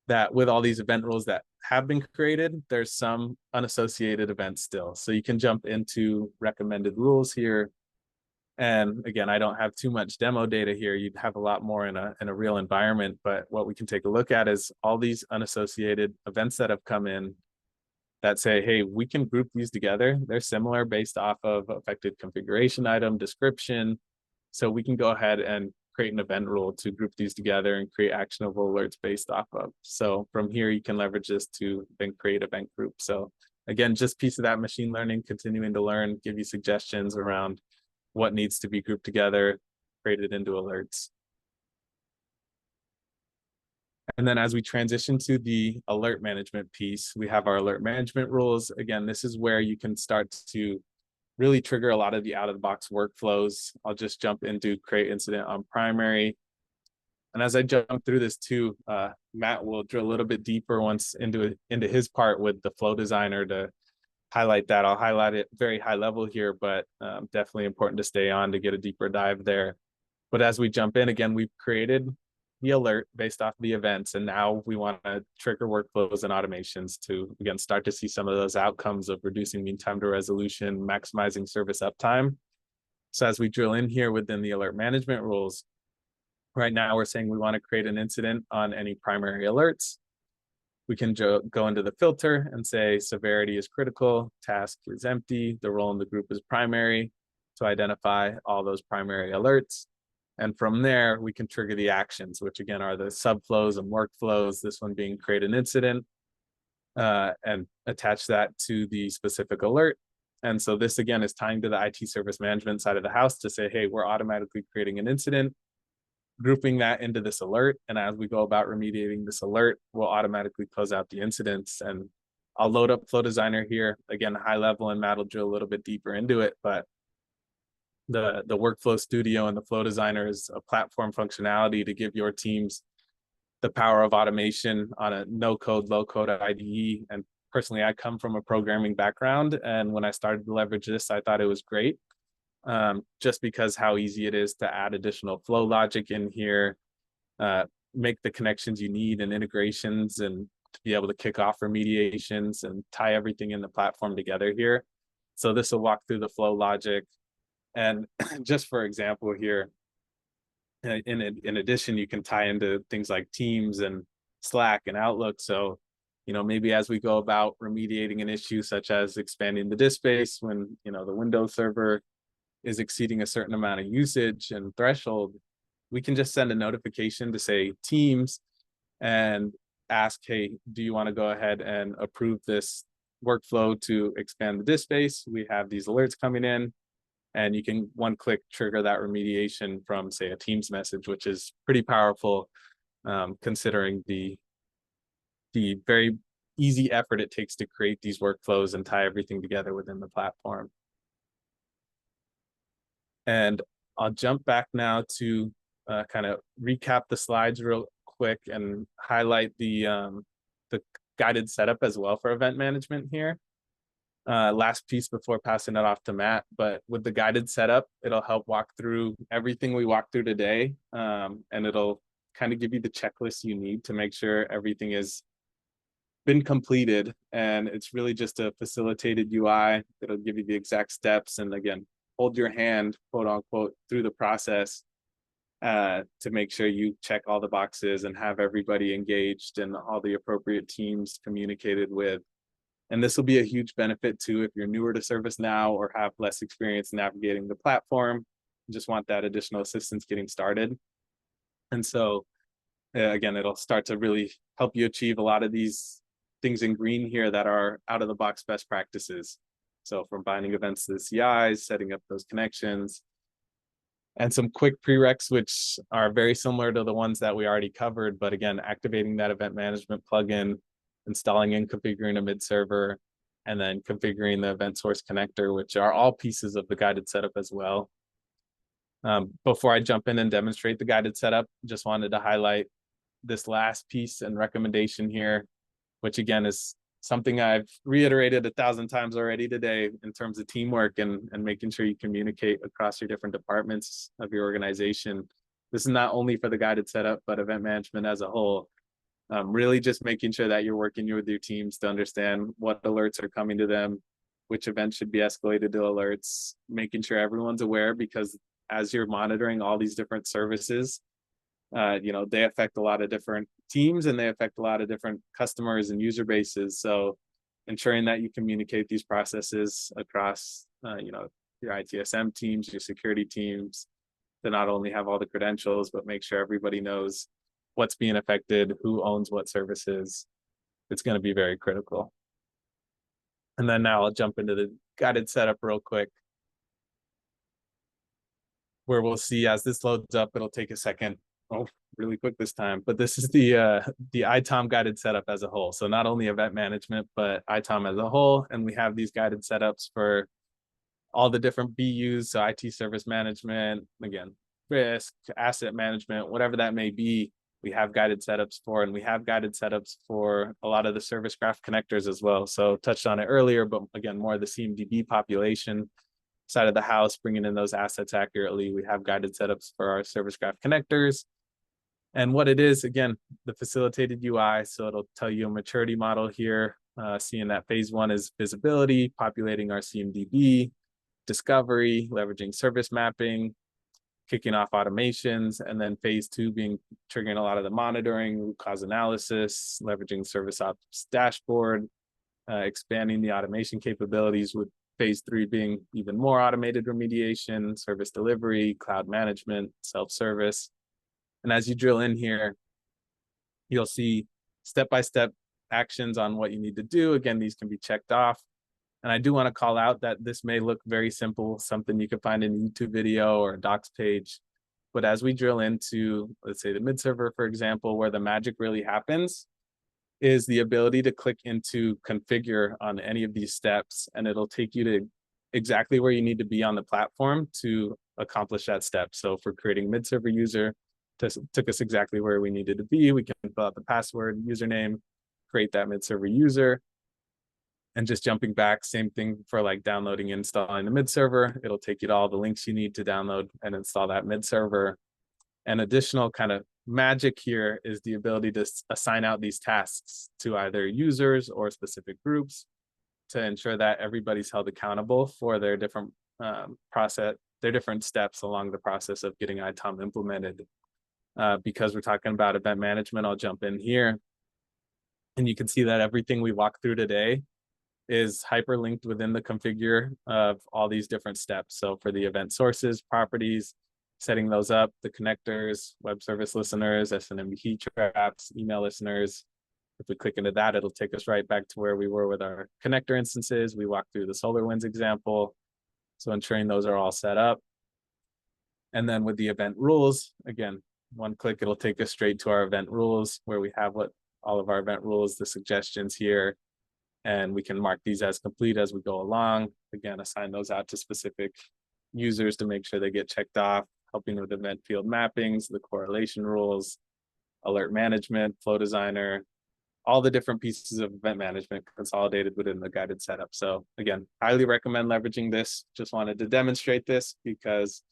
that with all these event rules that have been created, there's some unassociated events still. So you can jump into recommended rules here. And again, I don't have too much demo data here. You'd have a lot more in a real environment. But what we can take a look at is all these unassociated events that have come in that say, hey, we can group these together. They're similar based off of affected configuration item, description. So we can go ahead and create an event rule to group these together and create actionable alerts based off of. So from here, you can leverage this to then create event groups. So again, just piece of that machine learning, continuing to learn, give you suggestions around what needs to be grouped together, created into alerts. And then as we transition to the alert management piece, we have our alert management rules. Again, this is where you can start to really trigger a lot of the out-of-the-box workflows. I'll just jump into create incident on primary. And as I jump through this too, Matt will drill a little bit deeper once into his part with the flow designer to highlight that. I'll highlight it very high level here, but definitely important to stay on to get a deeper dive there. But as we jump in, again, we've created the alert based off the events, and now we want to trigger workflows and automations to, again, start to see some of those outcomes of reducing mean time to resolution, maximizing service uptime. So as we drill in here within the alert management rules, right now we're saying we want to create an incident on any primary alerts. We can go into the filter and say severity is critical, task is empty, the role in the group is primary, to identify all those primary alerts. And from there, we can trigger the actions, which again are the subflows and workflows, this one being create an incident, and attach that to the specific alert. And so this again is tying to the IT service management side of the house to say, hey, we're automatically creating an incident, grouping that into this alert. And as we go about remediating this alert, we'll automatically close out the incidents. And I'll load up Flow Designer here, again, high level, and Matt will drill a little bit deeper into it. But the Workflow Studio and the Flow Designer is a platform functionality to give your teams the power of automation on a no-code, low-code IDE. And personally, I come from a programming background. And when I started to leverage this, I thought it was great. Just because how easy it is to add additional flow logic in here, make the connections you need and integrations, and to be able to kick off remediations and tie everything in the platform together here. So this will walk through the flow logic. And just for example here, In addition, you can tie into things like Teams and Slack and Outlook. So, maybe as we go about remediating an issue such as expanding the disk space when, the Windows server is exceeding a certain amount of usage and threshold, we can just send a notification to say Teams and ask, hey, do you want to go ahead and approve this workflow to expand the disk space? We have these alerts coming in, and you can one click trigger that remediation from, say, a Teams message, which is pretty powerful, considering the very easy effort it takes to create these workflows and tie everything together within the platform. And I'll jump back now to kind of recap the slides real quick and highlight the guided setup as well for event management here. Last piece before passing it off to Matt, but with the guided setup, it'll help walk through everything we walked through today, and it'll kind of give you the checklist you need to make sure everything has been completed. And it's really just a facilitated UI that'll give you the exact steps, and again, hold your hand, quote unquote, through the process to make sure you check all the boxes and have everybody engaged and all the appropriate teams communicated with. And this will be a huge benefit too if you're newer to ServiceNow or have less experience navigating the platform, just want that additional assistance getting started. And so again, it'll start to really help you achieve a lot of these things in green here that are out of the box best practices. So from binding events to the CIs, setting up those connections, and some quick prereqs, which are very similar to the ones that we already covered. But again, activating that event management plugin, installing and configuring a mid server, and then configuring the event source connector, which are all pieces of the guided setup as well. Before I jump in and demonstrate the guided setup, just wanted to highlight this last piece and recommendation here, which again is something I've reiterated 1,000 times already today in terms of teamwork and making sure you communicate across your different departments of your organization. This is not only for the guided setup, but event management as a whole. Really just making sure that you're working with your teams to understand what alerts are coming to them, which events should be escalated to alerts, making sure everyone's aware, because as you're monitoring all these different services, they affect a lot of different teams and they affect a lot of different customers and user bases. So ensuring that you communicate these processes across, your ITSM teams, your security teams, to not only have all the credentials, but make sure everybody knows what's being affected, who owns what services. It's going to be very critical. And then now I'll jump into the guided setup real quick, where we'll see as this loads up, it'll take a second. Oh, really quick this time. But this is the ITOM guided setup as a whole. So not only event management, but ITOM as a whole. And we have these guided setups for all the different BUs. So IT service management, again, risk, asset management, whatever that may be, we have guided setups for, and we have guided setups for a lot of the service graph connectors as well. So touched on it earlier, but again, more of the CMDB population side of the house, bringing in those assets accurately. We have guided setups for our service graph connectors. And what it is, again, the facilitated UI. So it'll tell you a maturity model here, seeing that phase 1 is visibility, populating our CMDB, discovery, leveraging service mapping, kicking off automations, and then phase 2 being triggering a lot of the monitoring, root cause analysis, leveraging service ops dashboard, expanding the automation capabilities, with phase 3 being even more automated remediation, service delivery, cloud management, self-service. And as you drill in here, you'll see step-by-step actions on what you need to do. Again, these can be checked off. And I do want to call out that this may look very simple, something you could find in a YouTube video or a docs page. But as we drill into, let's say, the mid server, for example, where the magic really happens is the ability to click into configure on any of these steps, and it'll take you to exactly where you need to be on the platform to accomplish that step. So for creating mid server user, took us exactly where we needed to be. We can fill out the password, username, create that mid server user. And just jumping back, same thing for like downloading and installing the mid server. It'll take you to all the links you need to download and install that mid server. And additional kind of magic here is the ability to assign out these tasks to either users or specific groups to ensure that everybody's held accountable for their different they're different steps along the process of getting ITOM implemented. Because we're talking about event management, I'll jump in here. And you can see that everything we walk through today is hyperlinked within the configure of all these different steps. So for the event sources, properties, setting those up, the connectors, web service listeners, SNMP traps, email listeners. If we click into that, it'll take us right back to where we were with our connector instances. We walk through the SolarWinds example. So ensuring those are all set up. And then with the event rules, again, one click, it'll take us straight to our event rules where we have all of our event rules, the suggestions here, and we can mark these as complete as we go along. Again, assign those out to specific users to make sure they get checked off, helping with event field mappings, the correlation rules, alert management, flow designer, all the different pieces of event management consolidated within the guided setup. So again, highly recommend leveraging this. Just wanted to demonstrate this because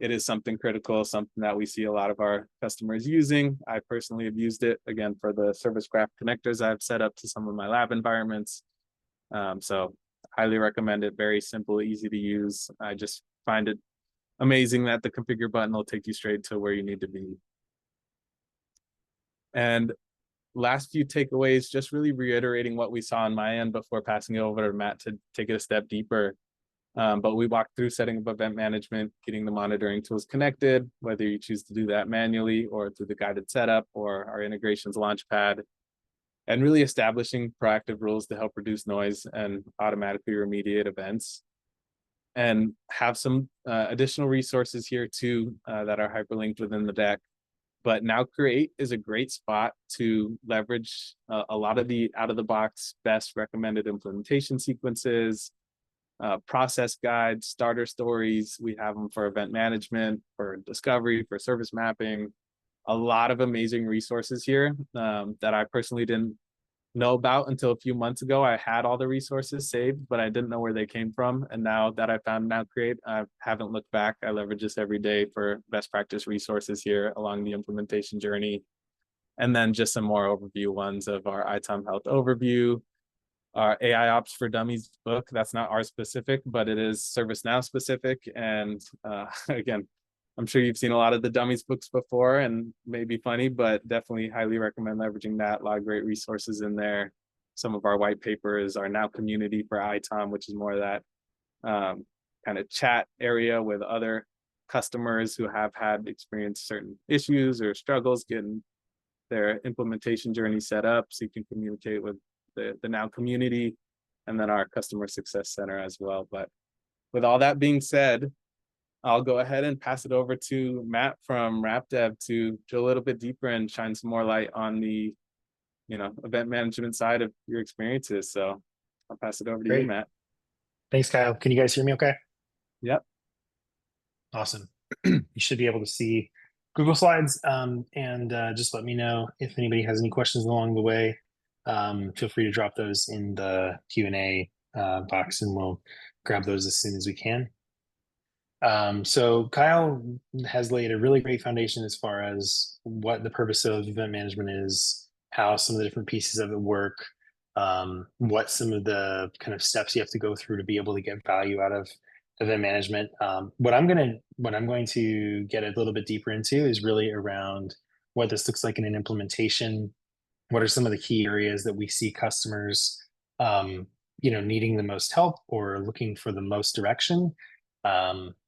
it is something critical, something that we see a lot of our customers using. I personally have used it, again, for the service graph connectors I've set up to some of my lab environments. So highly recommend it. Very simple, easy to use. I just find it amazing that the configure button will take you straight to where you need to be. And last few takeaways, just really reiterating what we saw on my end before passing it over to Matt to take it a step deeper. But we walked through setting up event management, getting the monitoring tools connected, whether you choose to do that manually or through the guided setup or our integrations launchpad, and really establishing proactive rules to help reduce noise and automatically remediate events. And have some additional resources here too that are hyperlinked within the deck. But Now Create is a great spot to leverage a lot of the out-of-the-box best recommended implementation sequences, process guides, starter stories. We have them for event management, for discovery, for service mapping. A lot of amazing resources here that I personally didn't know about until a few months ago. I had all the resources saved, but I didn't know where they came from. And now that I found Now Create, I haven't looked back. I leverage this every day for best practice resources here along the implementation journey. And then just some more overview ones of our ITOM health overview, our AIOps for Dummies book. That's not our specific, but it is ServiceNow specific. And again, I'm sure you've seen a lot of the Dummies books before and may be funny, but definitely highly recommend leveraging that. A lot of great resources in there. Some of our white papers are Now community for ITOM, which is more of that kind of chat area with other customers who have had experienced certain issues or struggles getting their implementation journey set up, so you can communicate with the Now community, and then our customer success center as well. But with all that being said, I'll go ahead and pass it over to Matt from RapDev to drill a little bit deeper and shine some more light on the event management side of your experiences. So I'll pass it over to you, Matt. Thanks, Kyle. Can you guys hear me okay? Yep. Awesome. You should be able to see Google Slides, and just let me know if anybody has any questions along the way. Feel free to drop those in the Q&A box and we'll grab those as soon as we can. So Kyle has laid a really great foundation as far as what the purpose of event management is, how some of the different pieces of it work, what some of the kind of steps you have to go through to be able to get value out of event management. What I'm going to get a little bit deeper into is really around what this looks like in an implementation. What are some of the key areas that we see customers, needing the most help or looking for the most direction?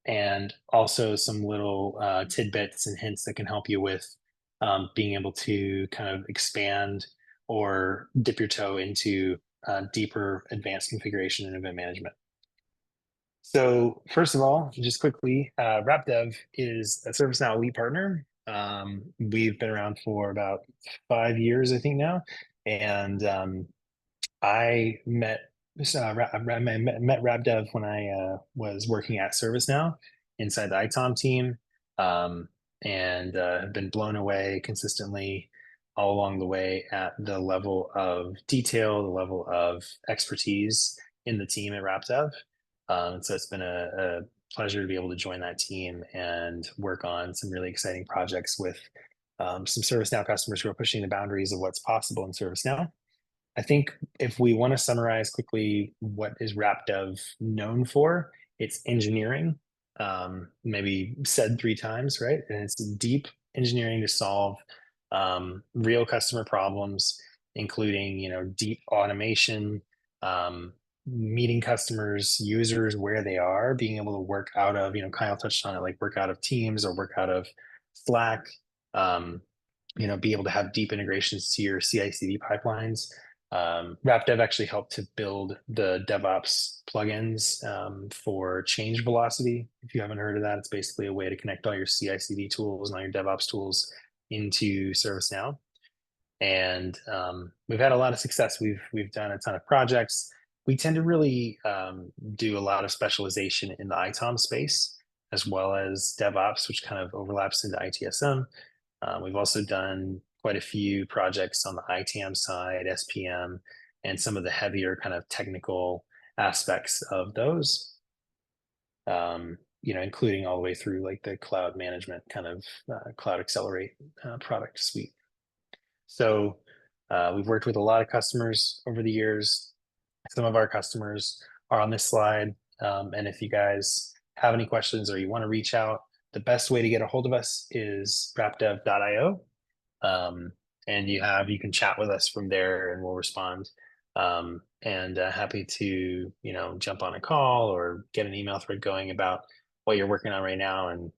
And also some little tidbits and hints that can help you with being able to kind of expand or dip your toe into deeper advanced configuration and event management. So first of all, just quickly, RapDev is a ServiceNow elite partner. We've been around for about 5 years, I think now. And I met RapDev when I was working at ServiceNow inside the ITOM team, and have been blown away consistently all along the way at the level of detail, the level of expertise in the team at RapDev. So it's been a pleasure to be able to join that team and work on some really exciting projects with some ServiceNow customers who are pushing the boundaries of what's possible in ServiceNow. I think if we want to summarize quickly what is RapDev known for, it's engineering. maybe said 3 times, right? And it's deep engineering to solve real customer problems, including, deep automation, meeting customers, users where they are, being able to work out of, Kyle touched on it, like work out of Teams or work out of Slack, um, be able to have deep integrations to your CI/CD pipelines. RapDev actually helped to build the DevOps plugins for change velocity. If you haven't heard of that, it's basically a way to connect all your CI/CD tools and all your DevOps tools into ServiceNow. And we've had a lot of success. We've done a ton of projects. We tend to really do a lot of specialization in the ITOM space, as well as DevOps, which kind of overlaps into ITSM. We've also done quite a few projects on the ITAM side, SPM, and some of the heavier kind of technical aspects of those, including all the way through like the cloud management kind of Cloud Accelerate product suite. So we've worked with a lot of customers over the years. Some of our customers are on this slide. And if you guys have any questions or you want to reach out, the best way to get a hold of us is rapdev.io. And you can chat with us from there and we'll respond. And happy to, jump on a call or get an email thread going about what you're working on right now. And,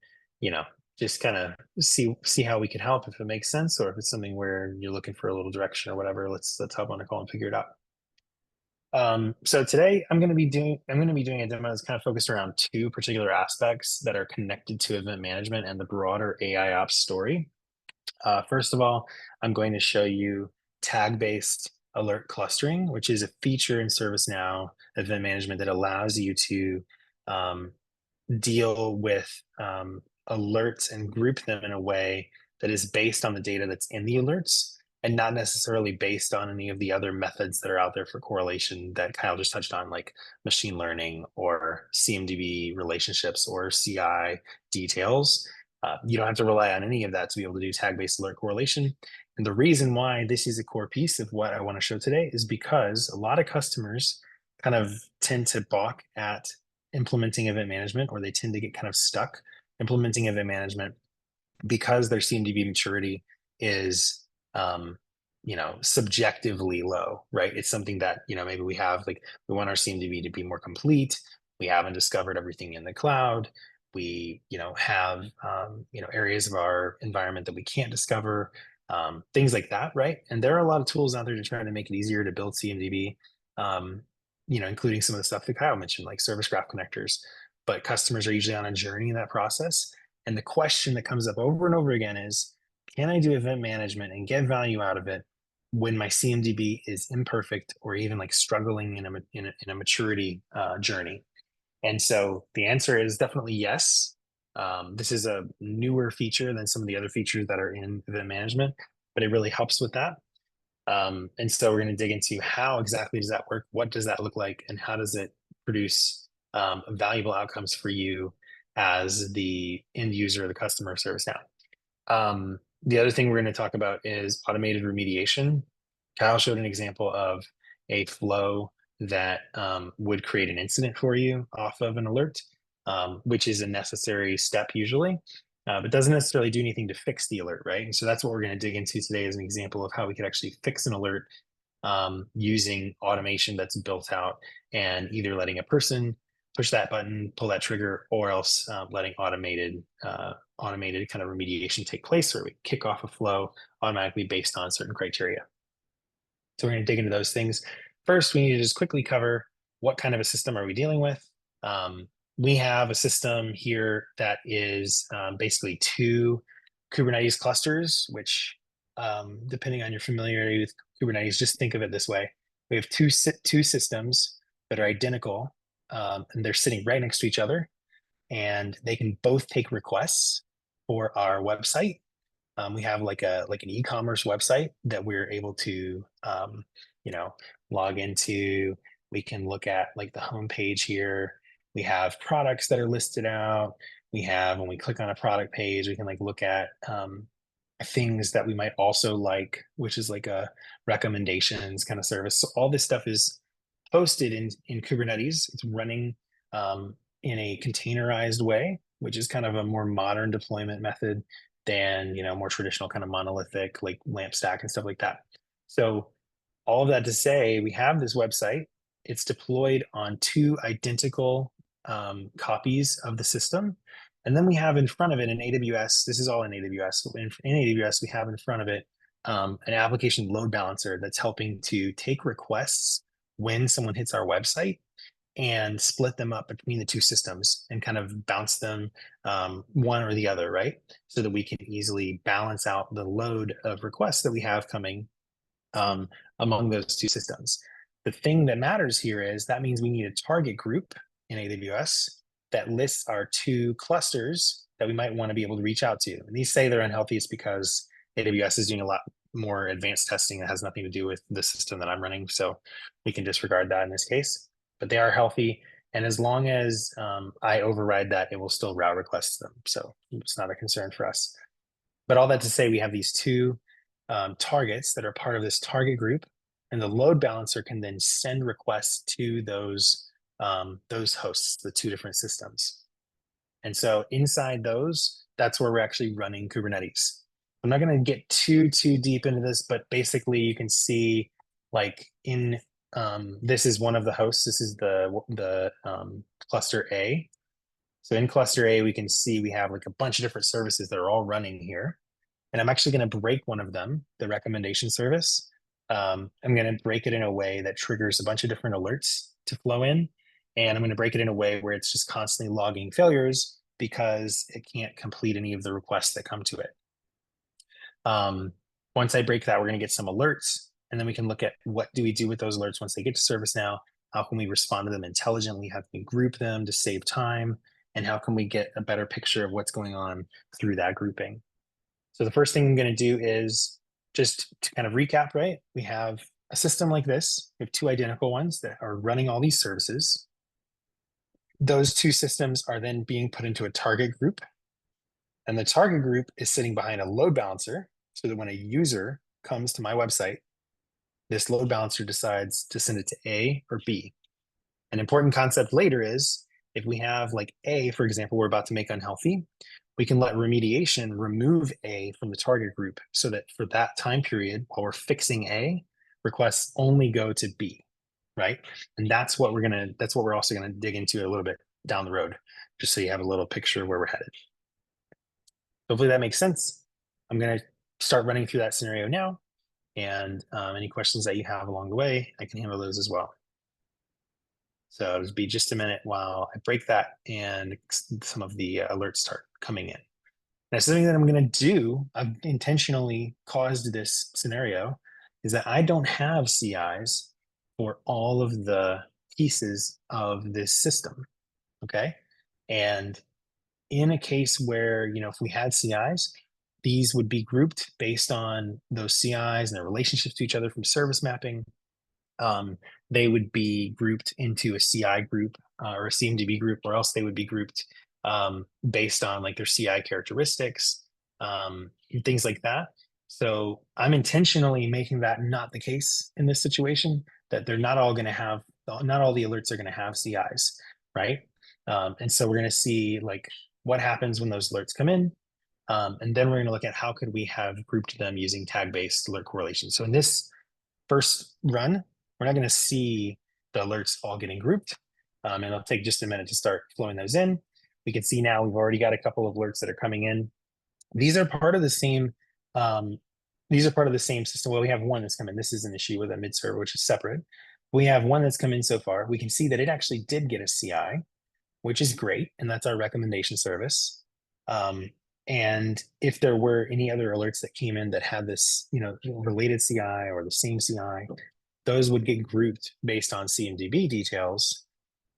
just kind of see how we can help if it makes sense, or if it's something where you're looking for a little direction or whatever, let's hop on a call and figure it out. So today I'm going to be doing a demo that's kind of focused around 2 particular aspects that are connected to event management and the broader AIOps story. First of all, I'm going to show you tag-based alert clustering, which is a feature in ServiceNow event management that allows you to deal with alerts and group them in a way that is based on the data that's in the alerts and not necessarily based on any of the other methods that are out there for correlation that Kyle just touched on, like machine learning or CMDB relationships or CI details. You don't have to rely on any of that to be able to do tag-based alert correlation. And the reason why this is a core piece of what I want to show today is because a lot of customers kind of tend to balk at implementing event management, or they tend to get kind of stuck implementing event management because their CMDB maturity is subjectively low, right? It's something that, maybe we want our CMDB to be more complete. We haven't discovered everything in the cloud. We, have, areas of our environment that we can't discover, things like that, right? And there are a lot of tools out there to try to make it easier to build CMDB, including some of the stuff that Kyle mentioned, like service graph connectors. But customers are usually on a journey in that process. And the question that comes up over and over again is, can I do event management and get value out of it when my CMDB is imperfect or even like struggling in a maturity journey? And so the answer is definitely yes. This is a newer feature than some of the other features that are in event management, but it really helps with that. And so we're going to dig into how exactly does that work? What does that look like? And how does it produce valuable outcomes for you as the end user or the customer of ServiceNow? The other thing we're going to talk about is automated remediation. Kyle showed an example of a flow that would create an incident for you off of an alert, which is a necessary step usually, but doesn't necessarily do anything to fix the alert, right? And so that's what we're going to dig into today as an example of how we could actually fix an alert using automation that's built out and either letting a person push that button, pull that trigger, or else letting automated kind of remediation take place, where we kick off a flow automatically based on certain criteria. So we're going to dig into those things. First, we need to just quickly cover what kind of a system are we dealing with. We have a system here that is basically 2 Kubernetes clusters, which depending on your familiarity with Kubernetes, just think of it this way. We have two systems that are identical, and they're sitting right next to each other, and they can both take requests for our website. We have like an e-commerce website that we're able to log into. We can look at like the homepage here. We have products that are listed out. When we click on a product page, we can like look at things that we might also like, which is like a recommendations kind of service. So all this stuff is hosted in Kubernetes. It's running in a containerized way, which is kind of a more modern deployment method than, more traditional kind of monolithic like LAMP stack and stuff like that. So all of that to say, we have this website. It's deployed on two identical copies of the system. And then we have in front of it in AWS, this is all in AWS, but in AWS, we have in front of it an application load balancer that's helping to take requests when someone hits our website and split them up between the two systems and kind of bounce them one or the other, right? So that we can easily balance out the load of requests that we have coming among those two systems. The thing that matters here is that means we need a target group in AWS that lists our two clusters that we might want to be able to reach out to. And these say they're unhealthy, it's because AWS is doing a lot more advanced testing that has nothing to do with the system that I'm running. So we can disregard that in this case, but they are healthy. And as long as I override that, it will still route requests them. So it's not a concern for us. But all that to say, we have these two targets that are part of this target group, and the load balancer can then send requests to those hosts, the two different systems. And so inside those, that's where we're actually running Kubernetes. I'm not going to get too deep into this, but basically you can see like in this is one of the hosts. This is the cluster A. So in cluster A, we can see we have like a bunch of different services that are all running here. And I'm actually going to break one of them, the recommendation service. I'm going to break it in a way that triggers a bunch of different alerts to flow in. And I'm going to break it in a way where it's just constantly logging failures because it can't complete any of the requests that come to it. Once I break that, we're going to get some alerts, and then we can look at what do we do with those alerts once they get to ServiceNow. How can we respond to them intelligently? How can we group them to save time? And how can we get a better picture of what's going on through that grouping? So the first thing I'm going to do is just to kind of recap, right? We have a system like this. We have two identical ones that are running all these services. Those two systems are then being put into a target group. And the target group is sitting behind a load balancer so that when a user comes to my website, this load balancer decides to send it to A or B. An important concept later is if we have like A, for example, we're about to make unhealthy, we can let remediation remove A from the target group so that for that time period, while we're fixing A, requests only go to B, right? And that's what we're also gonna dig into a little bit down the road, just so you have a little picture of where we're headed. Hopefully that makes sense. I'm gonna start running through that scenario now, and any questions that you have along the way, I can handle those as well. So it'll be just a minute while I break that and some of the alerts start coming in. Now, something that I'm going to do, I've intentionally caused this scenario, is that I don't have CIs for all of the pieces of this system, okay? And in a case where, if we had CIs, these would be grouped based on those CIs and their relationships to each other from service mapping. They would be grouped into a CI group or a CMDB group, or else they would be grouped based on like their CI characteristics, and things like that. So I'm intentionally making that not the case in this situation, that they're not all going to have, not all the alerts are going to have CIs, right? And so we're going to see like what happens when those alerts come in. And then we're going to look at how could we have grouped them using tag-based alert correlation. So in this first run, we're not going to see the alerts all getting grouped. And it'll take just a minute to start flowing those in. We can see now we've already got a couple of alerts that are coming in. These are part of the same. These are part of the same system. Well, we have one that's come in. This is an issue with a mid server, which is separate. We have one that's come in so far. We can see that it actually did get a CI, which is great, and that's our recommendation service. And if there were any other alerts that came in that had this, related CI or the same CI, those would get grouped based on CMDB details.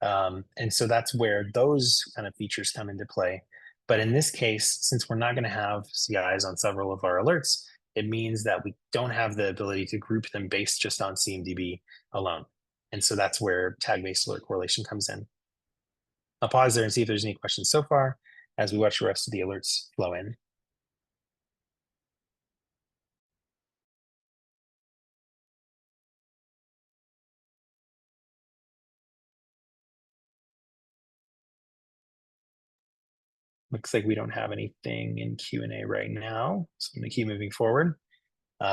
And so that's where those kind of features come into play. But in this case, since we're not going to have CIs on several of our alerts, it means that we don't have the ability to group them based just on CMDB alone. And so that's where tag-based alert correlation comes in. I'll pause there and see if there's any questions so far as we watch the rest of the alerts flow in. Looks like we don't have anything in Q&A right now, so I'm going to keep moving forward.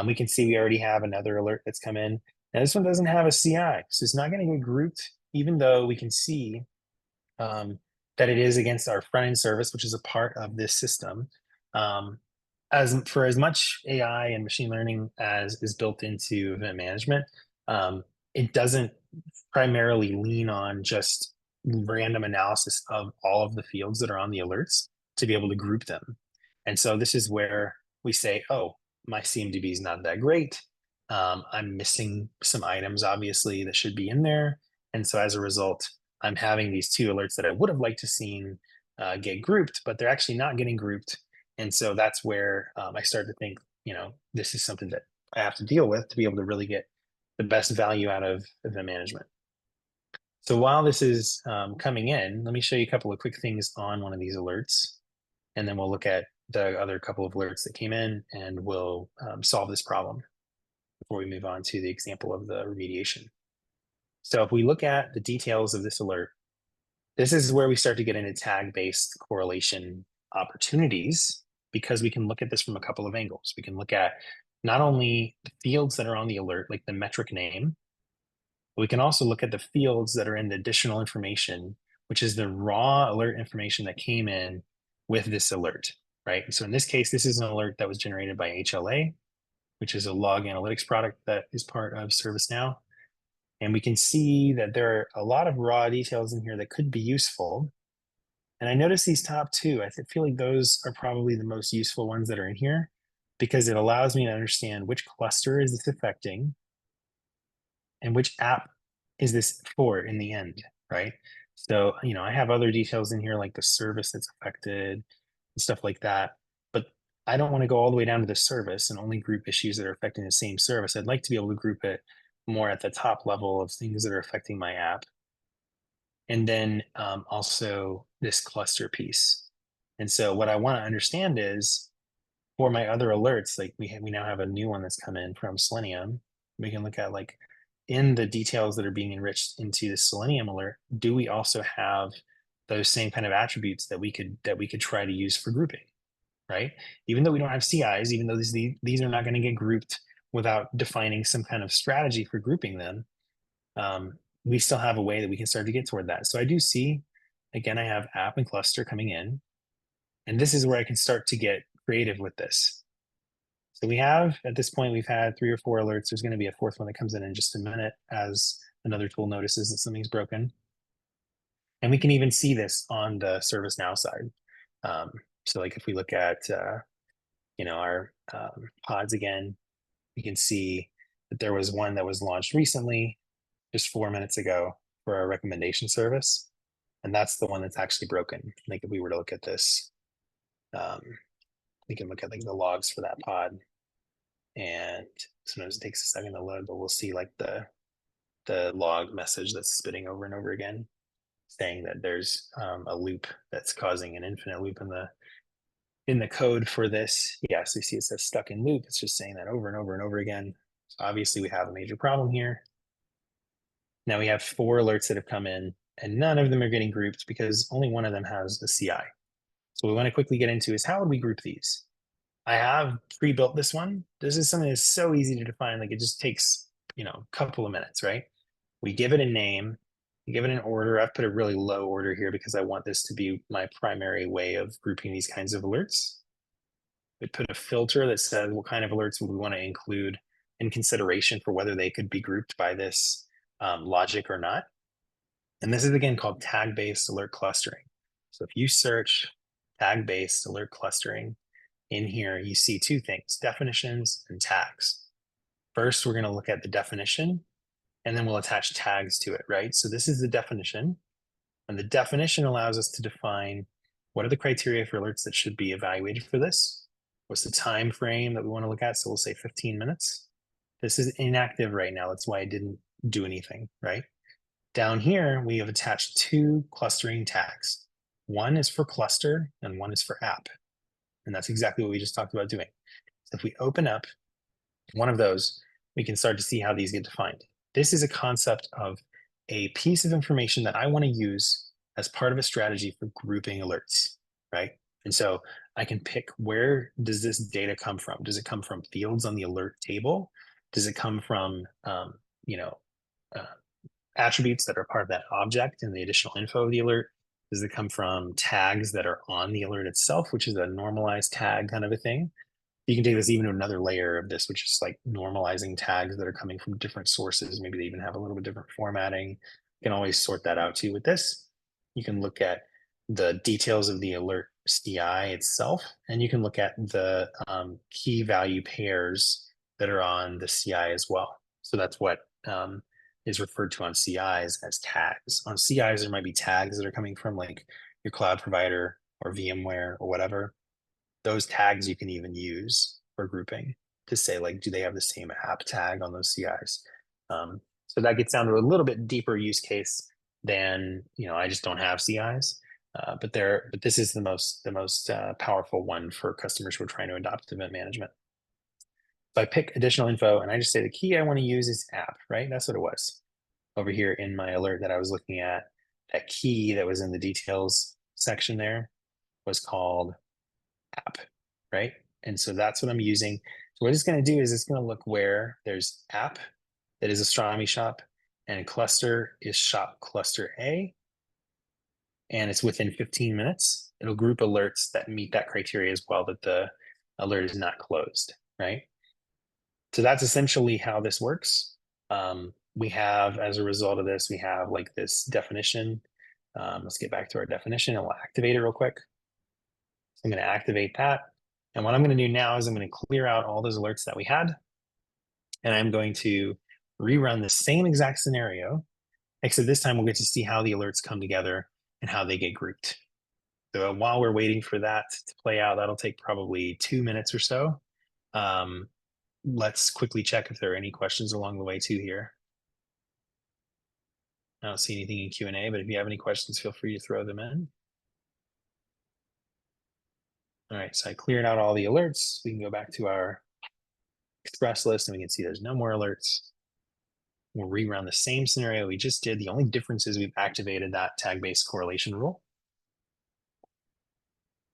We can see we already have another alert that's come in. Now this one doesn't have a CI, so it's not going to get grouped, even though we can see that it is against our front-end service, which is a part of this system. As much AI and machine learning as is built into event management, it doesn't primarily lean on just random analysis of all of the fields that are on the alerts to be able to group them. And so this is where we say, oh, my CMDB is not that great. I'm missing some items, obviously, that should be in there. And so as a result, I'm having these two alerts that I would have liked to seen get grouped, but they're actually not getting grouped. And so that's where I start to think, this is something that I have to deal with to be able to really get the best value out of event management. So while this is coming in, let me show you a couple of quick things on one of these alerts, and then we'll look at the other couple of alerts that came in, and we'll solve this problem before we move on to the example of the remediation. So if we look at the details of this alert, this is where we start to get into tag-based correlation opportunities, because we can look at this from a couple of angles. We can look at not only the fields that are on the alert, like the metric name, but we can also look at the fields that are in the additional information, which is the raw alert information that came in with this alert, right? So in this case, this is an alert that was generated by HLA, which is a log analytics product that is part of ServiceNow. And we can see that there are a lot of raw details in here that could be useful. And I notice these top two. I feel like those are probably the most useful ones that are in here, because it allows me to understand which cluster is this affecting and which app is this for in the end, right? So, I have other details in here like the service that's affected and stuff like that. But I don't want to go all the way down to the service and only group issues that are affecting the same service. I'd like to be able to group it more at the top level of things that are affecting my app. And then also this cluster piece. And so what I want to understand is, for my other alerts, like we now have a new one that's come in from Selenium. We can look at, like, in the details that are being enriched into the Selenium alert, do we also have those same kind of attributes that we could try to use for grouping, right? Even though we don't have CIs, even though these are not going to get grouped without defining some kind of strategy for grouping them, we still have a way that we can start to get toward that. So I do see, again, I have app and cluster coming in, and this is where I can start to get creative with this. So we have, at this point, we've had 3 or 4 alerts. There's going to be a 4th one that comes in just a minute as another tool notices that something's broken. And we can even see this on the ServiceNow side. So like if we look at, our pods again, we can see that there was one that was launched recently, just 4 minutes ago, for a recommendation service. And that's the one that's actually broken. Like if we were to look at this, we can look at like the logs for that pod, and sometimes it takes a second to load, but we'll see like the log message that's spitting over and over again, saying that there's a loop that's causing an infinite loop in the code for this. Yeah, so you see it says stuck in loop. It's just saying that over and over and over again. So obviously we have a major problem here. Now we have 4 alerts that have come in, and none of them are getting grouped because only one of them has a CI. So what we want to quickly get into is, how would we group these? I have pre-built this one. This is something that's so easy to define. Like, it just takes, a couple of minutes, right? We give it a name, we give it an order. I've put a really low order here because I want this to be my primary way of grouping these kinds of alerts. We put a filter that says what kind of alerts would we want to include in consideration for whether they could be grouped by this logic or not. And this is, again, called tag-based alert clustering. So if you search tag-based alert clustering, in here, you see 2 things: definitions and tags. First, we're going to look at the definition, and then we'll attach tags to it, right? So this is the definition, and the definition allows us to define what are the criteria for alerts that should be evaluated for this. What's the time frame that we want to look at? So we'll say 15 minutes. This is inactive right now. That's why I didn't do anything, right? Down here, we have attached 2 clustering tags. One is for cluster and one is for app. And that's exactly what we just talked about doing. So if we open up one of those, we can start to see how these get defined. This is a concept of a piece of information that I want to use as part of a strategy for grouping alerts, right? And so I can pick, where does this data come from? Does it come from fields on the alert table? Does it come from, you know, uh, attributes that are part of that object and the additional info of the alert? Does it come from tags that are on the alert itself, which is a normalized tag kind of a thing? You can take this even to another layer of this, which is like normalizing tags that are coming from different sources. Maybe they even have a little bit different formatting. You can always sort that out too with this. You can look at the details of the alert CI itself, and you can look at the key value pairs that are on the CI as well. So that's what is referred to on CIs as tags. On CIs, there might be tags that are coming from like your cloud provider or VMware or whatever. Those tags you can even use for grouping to say, like, do they have the same app tag on those CIs? So that gets down to a little bit deeper use case than, I just don't have CIs. But this is the most powerful one for customers who are trying to adopt event management. So I pick additional info and I just say the key I want to use is app, right? That's what it was over here in my alert that I was looking at. That key that was in the details section there was called app, right? And so that's what I'm using. So what it's going to do is it's going to look where there's app that is astronomy shop and cluster is shop cluster A, and it's within 15 minutes. It'll group alerts that meet that criteria as well, that the alert is not closed, right? So that's essentially how this works. We have, as a result of this, we have like this definition. Let's get back to our definition and we'll activate it real quick. So I'm going to activate that. And what I'm going to do now is I'm going to clear out all those alerts that we had. And I'm going to rerun the same exact scenario, except this time we'll get to see how the alerts come together and how they get grouped. So while we're waiting for that to play out, that'll take probably 2 minutes or so. Let's quickly check if there are any questions along the way too here. I don't see anything in Q&A, but if you have any questions, feel free to throw them in. All right, so I cleared out all the alerts. We can go back to our express list and we can see there's no more alerts. We'll rerun the same scenario we just did. The only difference is we've activated that tag-based correlation rule.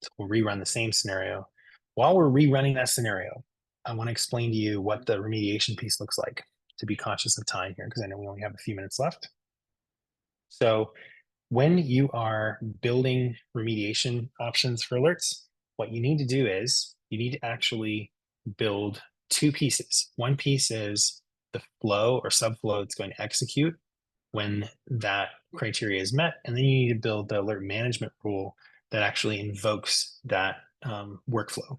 So we'll rerun the same scenario. While we're rerunning that scenario, I want to explain to you what the remediation piece looks like, to be conscious of time here, because I know we only have a few minutes left. So when you are building remediation options for alerts, what you need to do is you need to actually build two pieces. One piece is the flow or subflow that's going to execute when that criteria is met. And then you need to build the alert management rule that actually invokes that workflow.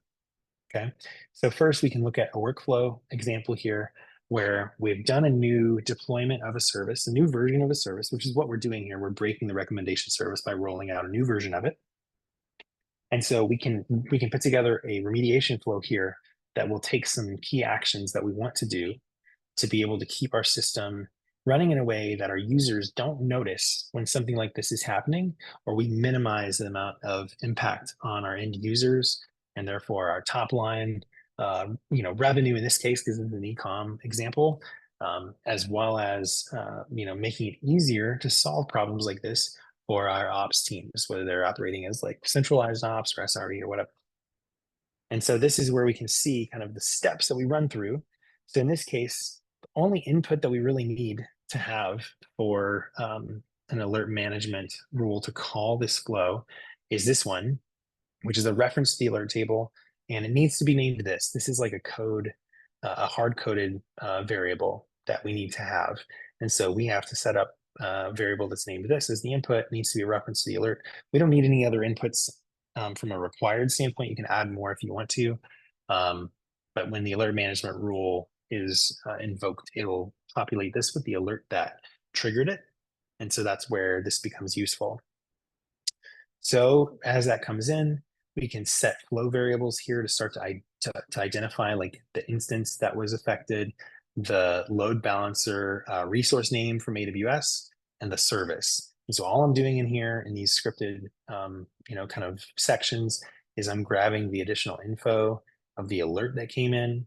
Okay, so first we can look at a workflow example here where we've done a new deployment of a service, a new version of a service, which is what we're doing here. We're breaking the recommendation service by rolling out a new version of it. And so we can put together a remediation flow here that will take some key actions that we want to do to be able to keep our system running in a way that our users don't notice when something like this is happening, or we minimize the amount of impact on our end users and therefore our top line, revenue in this case, because it's an e-com example, as well as making it easier to solve problems like this for our ops teams, whether they're operating as like centralized ops or SRE or whatever. And so this is where we can see kind of the steps that we run through. So in this case, the only input that we really need to have for an alert management rule to call this flow is this one, which is a reference to the alert table, and it needs to be named this. This is like a code, a hard-coded variable that we need to have. And so we have to set up a variable that's named this as the input. It needs to be a reference to the alert. We don't need any other inputs from a required standpoint. You can add more if you want to. But when the alert management rule is invoked, it'll populate this with the alert that triggered it. And so that's where this becomes useful. So as that comes in, we can set flow variables here to start to identify like the instance that was affected, the load balancer resource name from AWS, and the service. And so all I'm doing in here in these scripted, kind of sections is I'm grabbing the additional info of the alert that came in,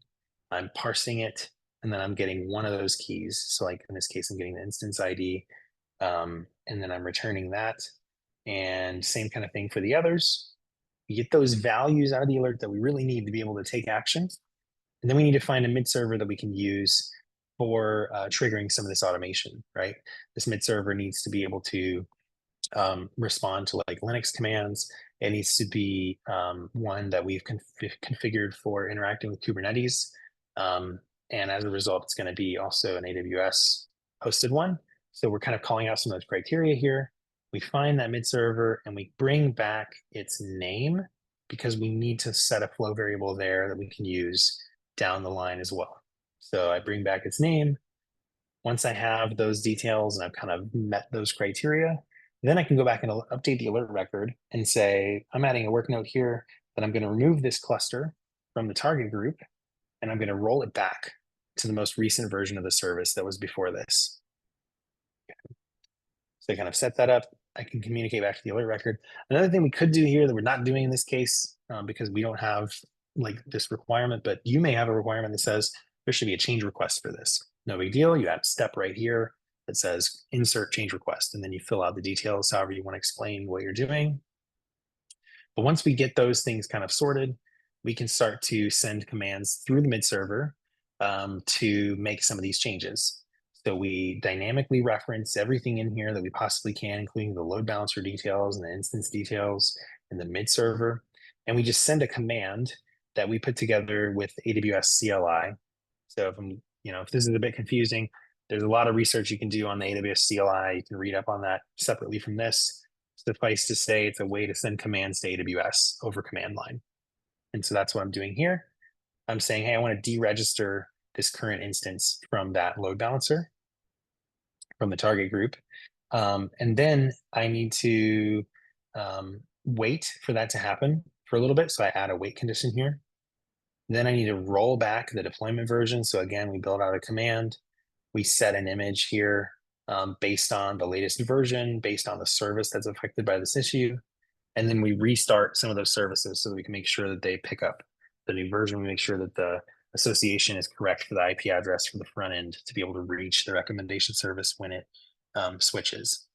I'm parsing it, and then I'm getting one of those keys. So like in this case, I'm getting the instance ID, and then I'm returning that. And same kind of thing for the others. We get those values out of the alert that we really need to be able to take action. And then we need to find a mid server that we can use for triggering some of this automation, right? This mid server needs to be able to respond to like Linux commands. It needs to be one that we've configured for interacting with Kubernetes. And as a result, it's going to be also an AWS hosted one. So we're kind of calling out some of those criteria here. We find that mid server and we bring back its name because we need to set a flow variable there that we can use down the line as well. So I bring back its name. Once I have those details and I've kind of met those criteria, then I can go back and update the alert record and say, I'm adding a work note here that I'm going to remove this cluster from the target group, and I'm going to roll it back to the most recent version of the service that was before this. Okay. So I kind of set that up. I can communicate back to the alert record. Another thing we could do here that we're not doing in this case, because we don't have like this requirement, but you may have a requirement that says there should be a change request for this. No big deal. You add a step right here that says insert change request, and then you fill out the details however you want to explain what you're doing. But once we get those things kind of sorted, we can start to send commands through the mid server to make some of these changes. So we dynamically reference everything in here that we possibly can, including the load balancer details and the instance details in the mid server. And we just send a command that we put together with AWS CLI. So if this is a bit confusing, there's a lot of research you can do on the AWS CLI. You can read up on that separately from this. Suffice to say, it's a way to send commands to AWS over command line. And so that's what I'm doing here. I'm saying, hey, I want to deregister this current instance from that load balancer, from the target group. And then I need to wait for that to happen for a little bit. So I add a wait condition here. Then I need to roll back the deployment version. So again, we build out a command. We set an image here based on the latest version, based on the service that's affected by this issue. And then we restart some of those services so that we can make sure that they pick up the new version. We make sure that the association is correct for the IP address for the front end to be able to reach the recommendation service when it switches.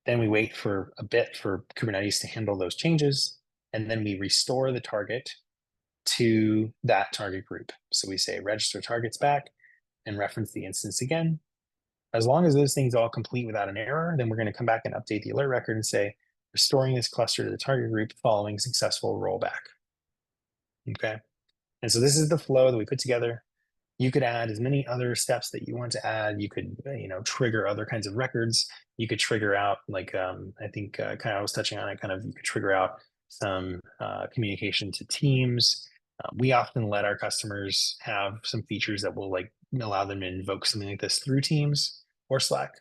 Then we wait for a bit for Kubernetes to handle those changes. And then we restore the target to that target group. So we say register targets back and reference the instance again. As long as those things all complete without an error, then we're going to come back and update the alert record and say, restoring this cluster to the target group following successful rollback. Okay. And so this is the flow that we put together. You could add as many other steps that you want to add. You could, trigger other kinds of records. You could trigger out, like, I think kind of was touching on it, you could trigger out some communication to teams. We often let our customers have some features that will allow them to invoke something like this through Teams or Slack.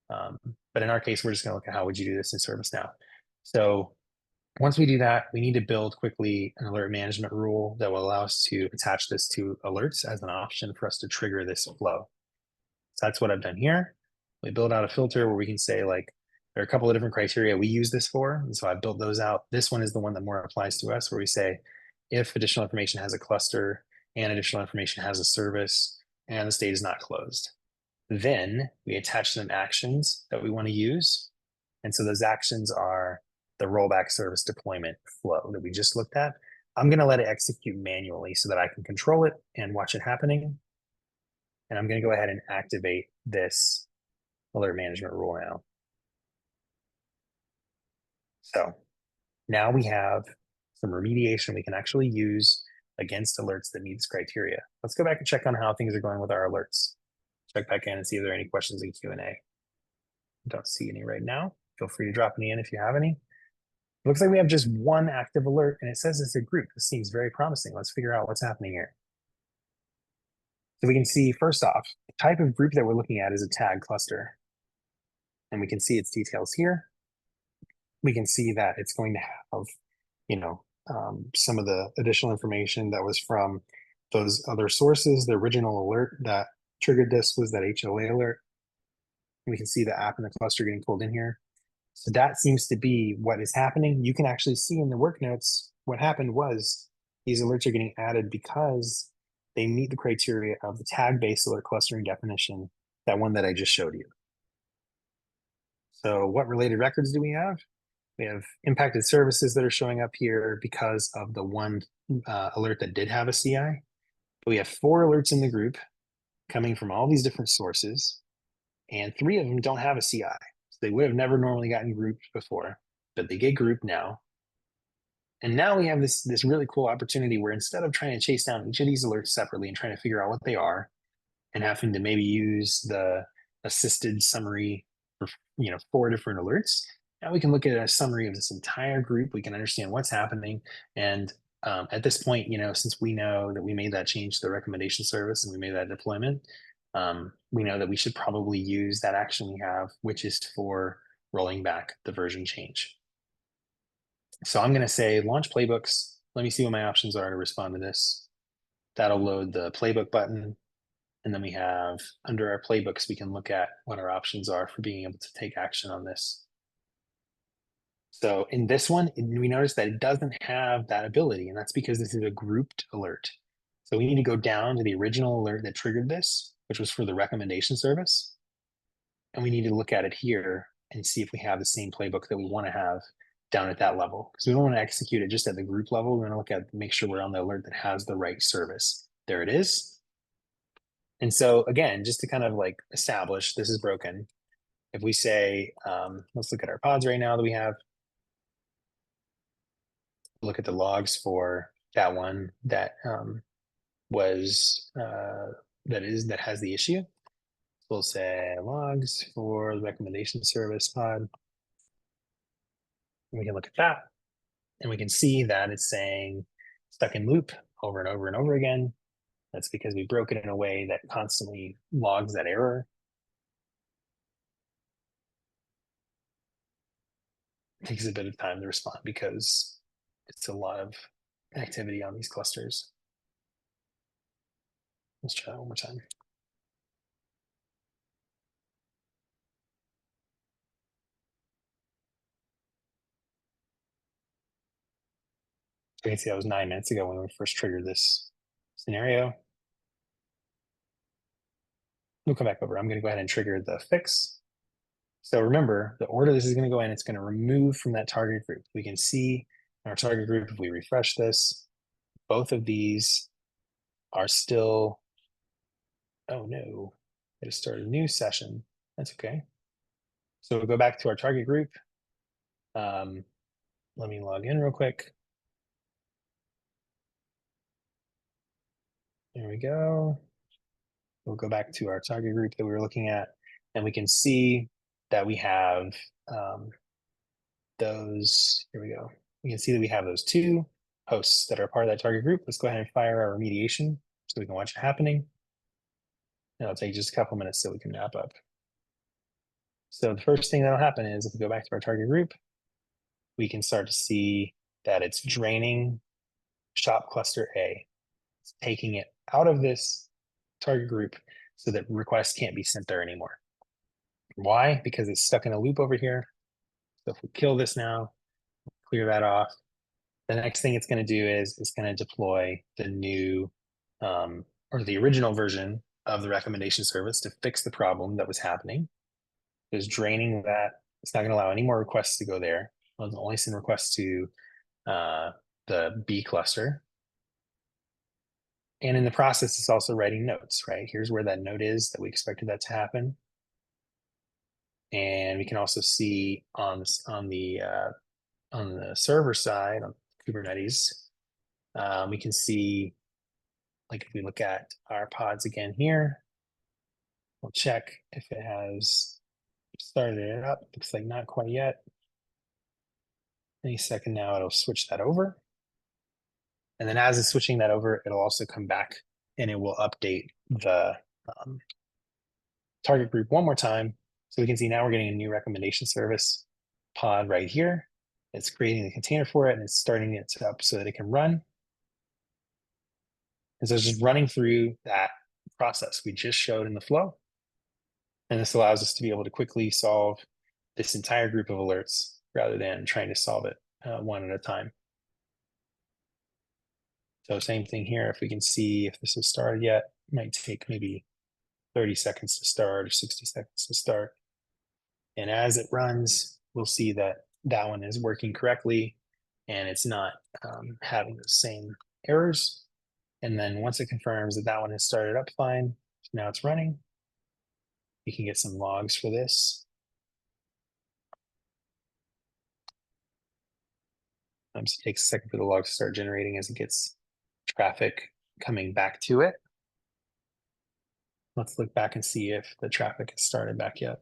But in our case, we're just going to look at how would you do this in ServiceNow. So once we do that, we need to build quickly an alert management rule that will allow us to attach this to alerts as an option for us to trigger this flow. So that's what I've done here. We build out a filter where we can say, there are a couple of different criteria we use this for. And so I built those out. This one is the one that more applies to us, where we say, if additional information has a cluster and additional information has a service and the state is not closed, then we attach some actions that we want to use. And so those actions are the rollback service deployment flow that we just looked at. I'm going to let it execute manually so that I can control it and watch it happening. And I'm going to go ahead and activate this alert management rule now. So now we have some remediation we can actually use against alerts that meet this criteria. Let's go back and check on how things are going with our alerts. Check back in and see if there are any questions in Q&A. Don't see any right now. Feel free to drop any in if you have any. It looks like we have just one active alert, and it says it's a group. This seems very promising. Let's figure out what's happening here. So we can see, first off, the type of group that we're looking at is a tag cluster. And we can see its details here. We can see that it's going to have, some of the additional information that was from those other sources. The original alert that triggered this was that HOA alert. We can see the app and the cluster getting pulled in here. So that seems to be what is happening. You can actually see in the work notes what happened was these alerts are getting added because they meet the criteria of the tag-based alert clustering definition, that one that I just showed you. So what related records do we have? We have impacted services that are showing up here because of the one alert that did have a CI. We have 4 alerts in the group coming from all these different sources, and 3 of them don't have a CI. So they would have never normally gotten grouped before, but they get grouped now. And now we have this really cool opportunity where instead of trying to chase down each of these alerts separately and trying to figure out what they are, and having to maybe use the assisted summary for 4 different alerts, now we can look at a summary of this entire group. We can understand what's happening. And at this point, since we know that we made that change to the recommendation service and we made that deployment, we know that we should probably use that action we have, which is for rolling back the version change. So I'm going to say launch playbooks. Let me see what my options are to respond to this. That'll load the playbook button. And then we have under our playbooks, we can look at what our options are for being able to take action on this. So in this one, we notice that it doesn't have that ability, and that's because this is a grouped alert. So we need to go down to the original alert that triggered this, which was for the recommendation service. And we need to look at it here and see if we have the same playbook that we want to have down at that level. Because we don't want to execute it just at the group level. We want to look at, make sure we're on the alert that has the right service. There it is. And so again, just to kind of like establish this is broken. If we say, let's look at our pods right now that we have. Look at the logs for that one that that has the issue. So we'll say logs for the recommendation service pod. And we can look at that, and we can see that it's saying stuck in loop over and over and over again. That's because we broke it in a way that constantly logs that error. It takes a bit of time to respond because it's a lot of activity on these clusters. Let's try that one more time. So you can see that was 9 minutes ago when we first triggered this scenario. We'll come back over. I'm going to go ahead and trigger the fix. So remember, the order this is going to go in, it's going to remove from that target group. We can see in our target group, if we refresh this, both of these are still, oh no, I just started a new session. That's okay. So we'll go back to our target group. Let me log in real quick. There we go. We'll go back to our target group that we were looking at, and we can see that we have those, here we go. We can see that we have those 2 hosts that are part of that target group. Let's go ahead and fire our remediation so we can watch it happening. And it'll take just a couple minutes so we can wrap up. So the first thing that'll happen is if we go back to our target group, we can start to see that it's draining shop cluster A. It's taking it out of this target group so that requests can't be sent there anymore. Why? Because it's stuck in a loop over here. So if we kill this now, clear that off, the next thing it's going to do is it's going to deploy the new or the original version of the recommendation service to fix the problem that was happening. It's draining that. It's not going to allow any more requests to go there. It'll only send requests to the B cluster. And in the process, it's also writing notes, right? Here's where that note is that we expected that to happen. And we can also see on the server side, on Kubernetes, we can see, like if we look at our pods again here, we'll check if it has started it up. Looks like not quite yet. Any second now, it'll switch that over. And then as it's switching that over, it'll also come back and it will update the target group one more time. So we can see now we're getting a new recommendation service pod right here. It's creating the container for it and it's starting it up so that it can run. And so it's just running through that process we just showed in the flow. And this allows us to be able to quickly solve this entire group of alerts rather than trying to solve it one at a time. So same thing here. If we can see if this has started yet, it might take maybe 30 seconds to start or 60 seconds to start. And as it runs, we'll see that that one is working correctly and it's not having the same errors. And then once it confirms that that one has started up fine, now it's running. You can get some logs for this. So it takes a second for the logs to start generating as it gets traffic coming back to it. Let's look back and see if the traffic has started back yet.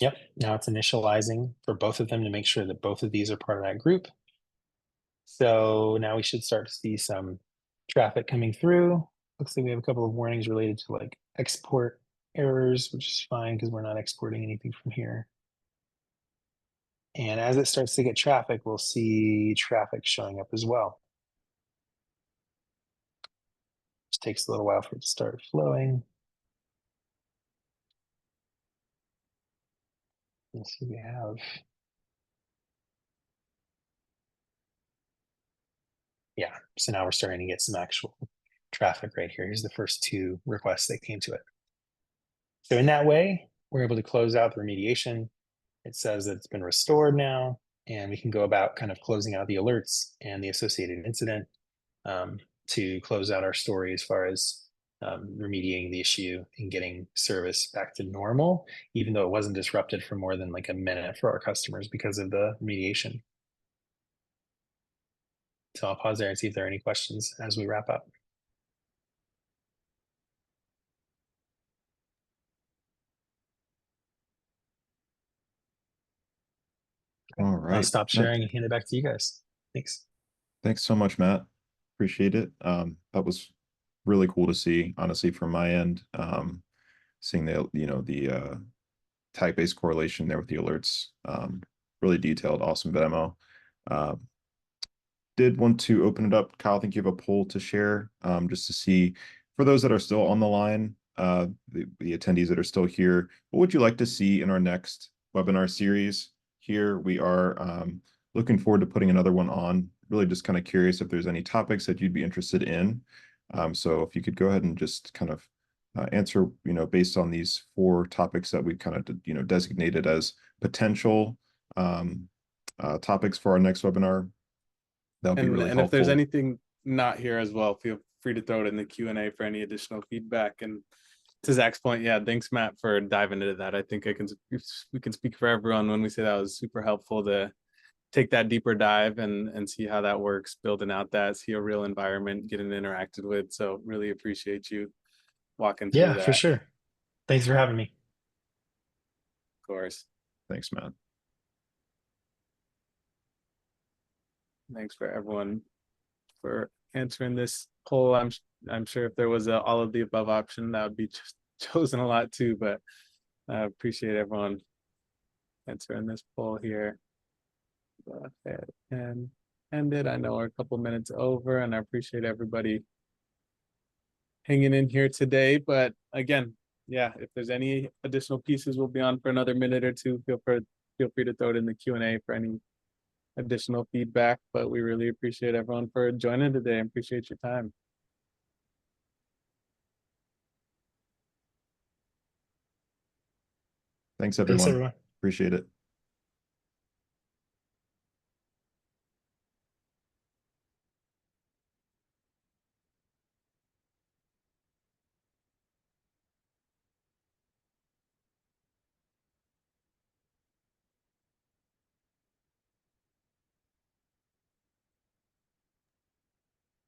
Yep, now it's initializing for both of them to make sure that both of these are part of that group. So now we should start to see some traffic coming through. Looks like we have a couple of warnings related to like export errors, which is fine because we're not exporting anything from here. And as it starts to get traffic, we'll see traffic showing up as well. It takes a little while for it to start flowing. Let's see, we have. Yeah, so now we're starting to get some actual traffic right here. Here's the first two requests that came to it. So in that way, we're able to close out the remediation. It says that it's been restored now, and we can go about kind of closing out the alerts and the associated incident to close out our story as far as remediating the issue and getting service back to normal, even though it wasn't disrupted for more than like a minute for our customers because of the remediation. So I'll pause there and see if there are any questions as we wrap up. All right. I'll stop sharing and hand it back to you guys. Thanks. Thanks so much, Matt. Appreciate it. That was really cool to see, honestly, from my end. Seeing the tag-based correlation there with the alerts. Really detailed, awesome demo. Did want to open it up. Kyle, I think you have a poll to share, just to see, for those that are still on the line, the attendees that are still here, what would you like to see in our next webinar series? Here we are looking forward to putting another one on. Really just kind of curious if there's any topics that you'd be interested in. So if you could go ahead and just kind of answer, based on these 4 topics that we've kind of, designated as potential topics for our next webinar. That would be really helpful. And if there's anything not here as well, feel free to throw it in the Q&A for any additional feedback. And to Zach's point, yeah, thanks, Matt, for diving into that. I think we can speak for everyone when we say that was super helpful to take that deeper dive and see how that works, building out that, see a real environment, getting interacted with. So really appreciate you walking through that. Yeah, for sure. Thanks for having me. Of course. Thanks, Matt. Thanks for everyone for answering this poll. I'm sure if there was a all of the above option, that would be chosen a lot too, but I appreciate everyone answering this poll here. Go ahead and end it. I know we're a couple minutes over, and I appreciate everybody hanging in here today. But again, yeah, if there's any additional pieces, we'll be on for another minute or two. Feel free to throw it in the Q&A for any additional feedback. But we really appreciate everyone for joining today and appreciate your time. Thanks, everyone. Thanks, everyone. Appreciate it.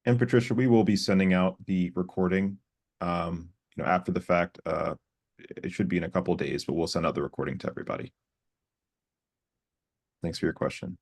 And Patricia, we will be sending out the recording, after the fact. It should be in a couple of days, but we'll send out the recording to everybody. Thanks for your question.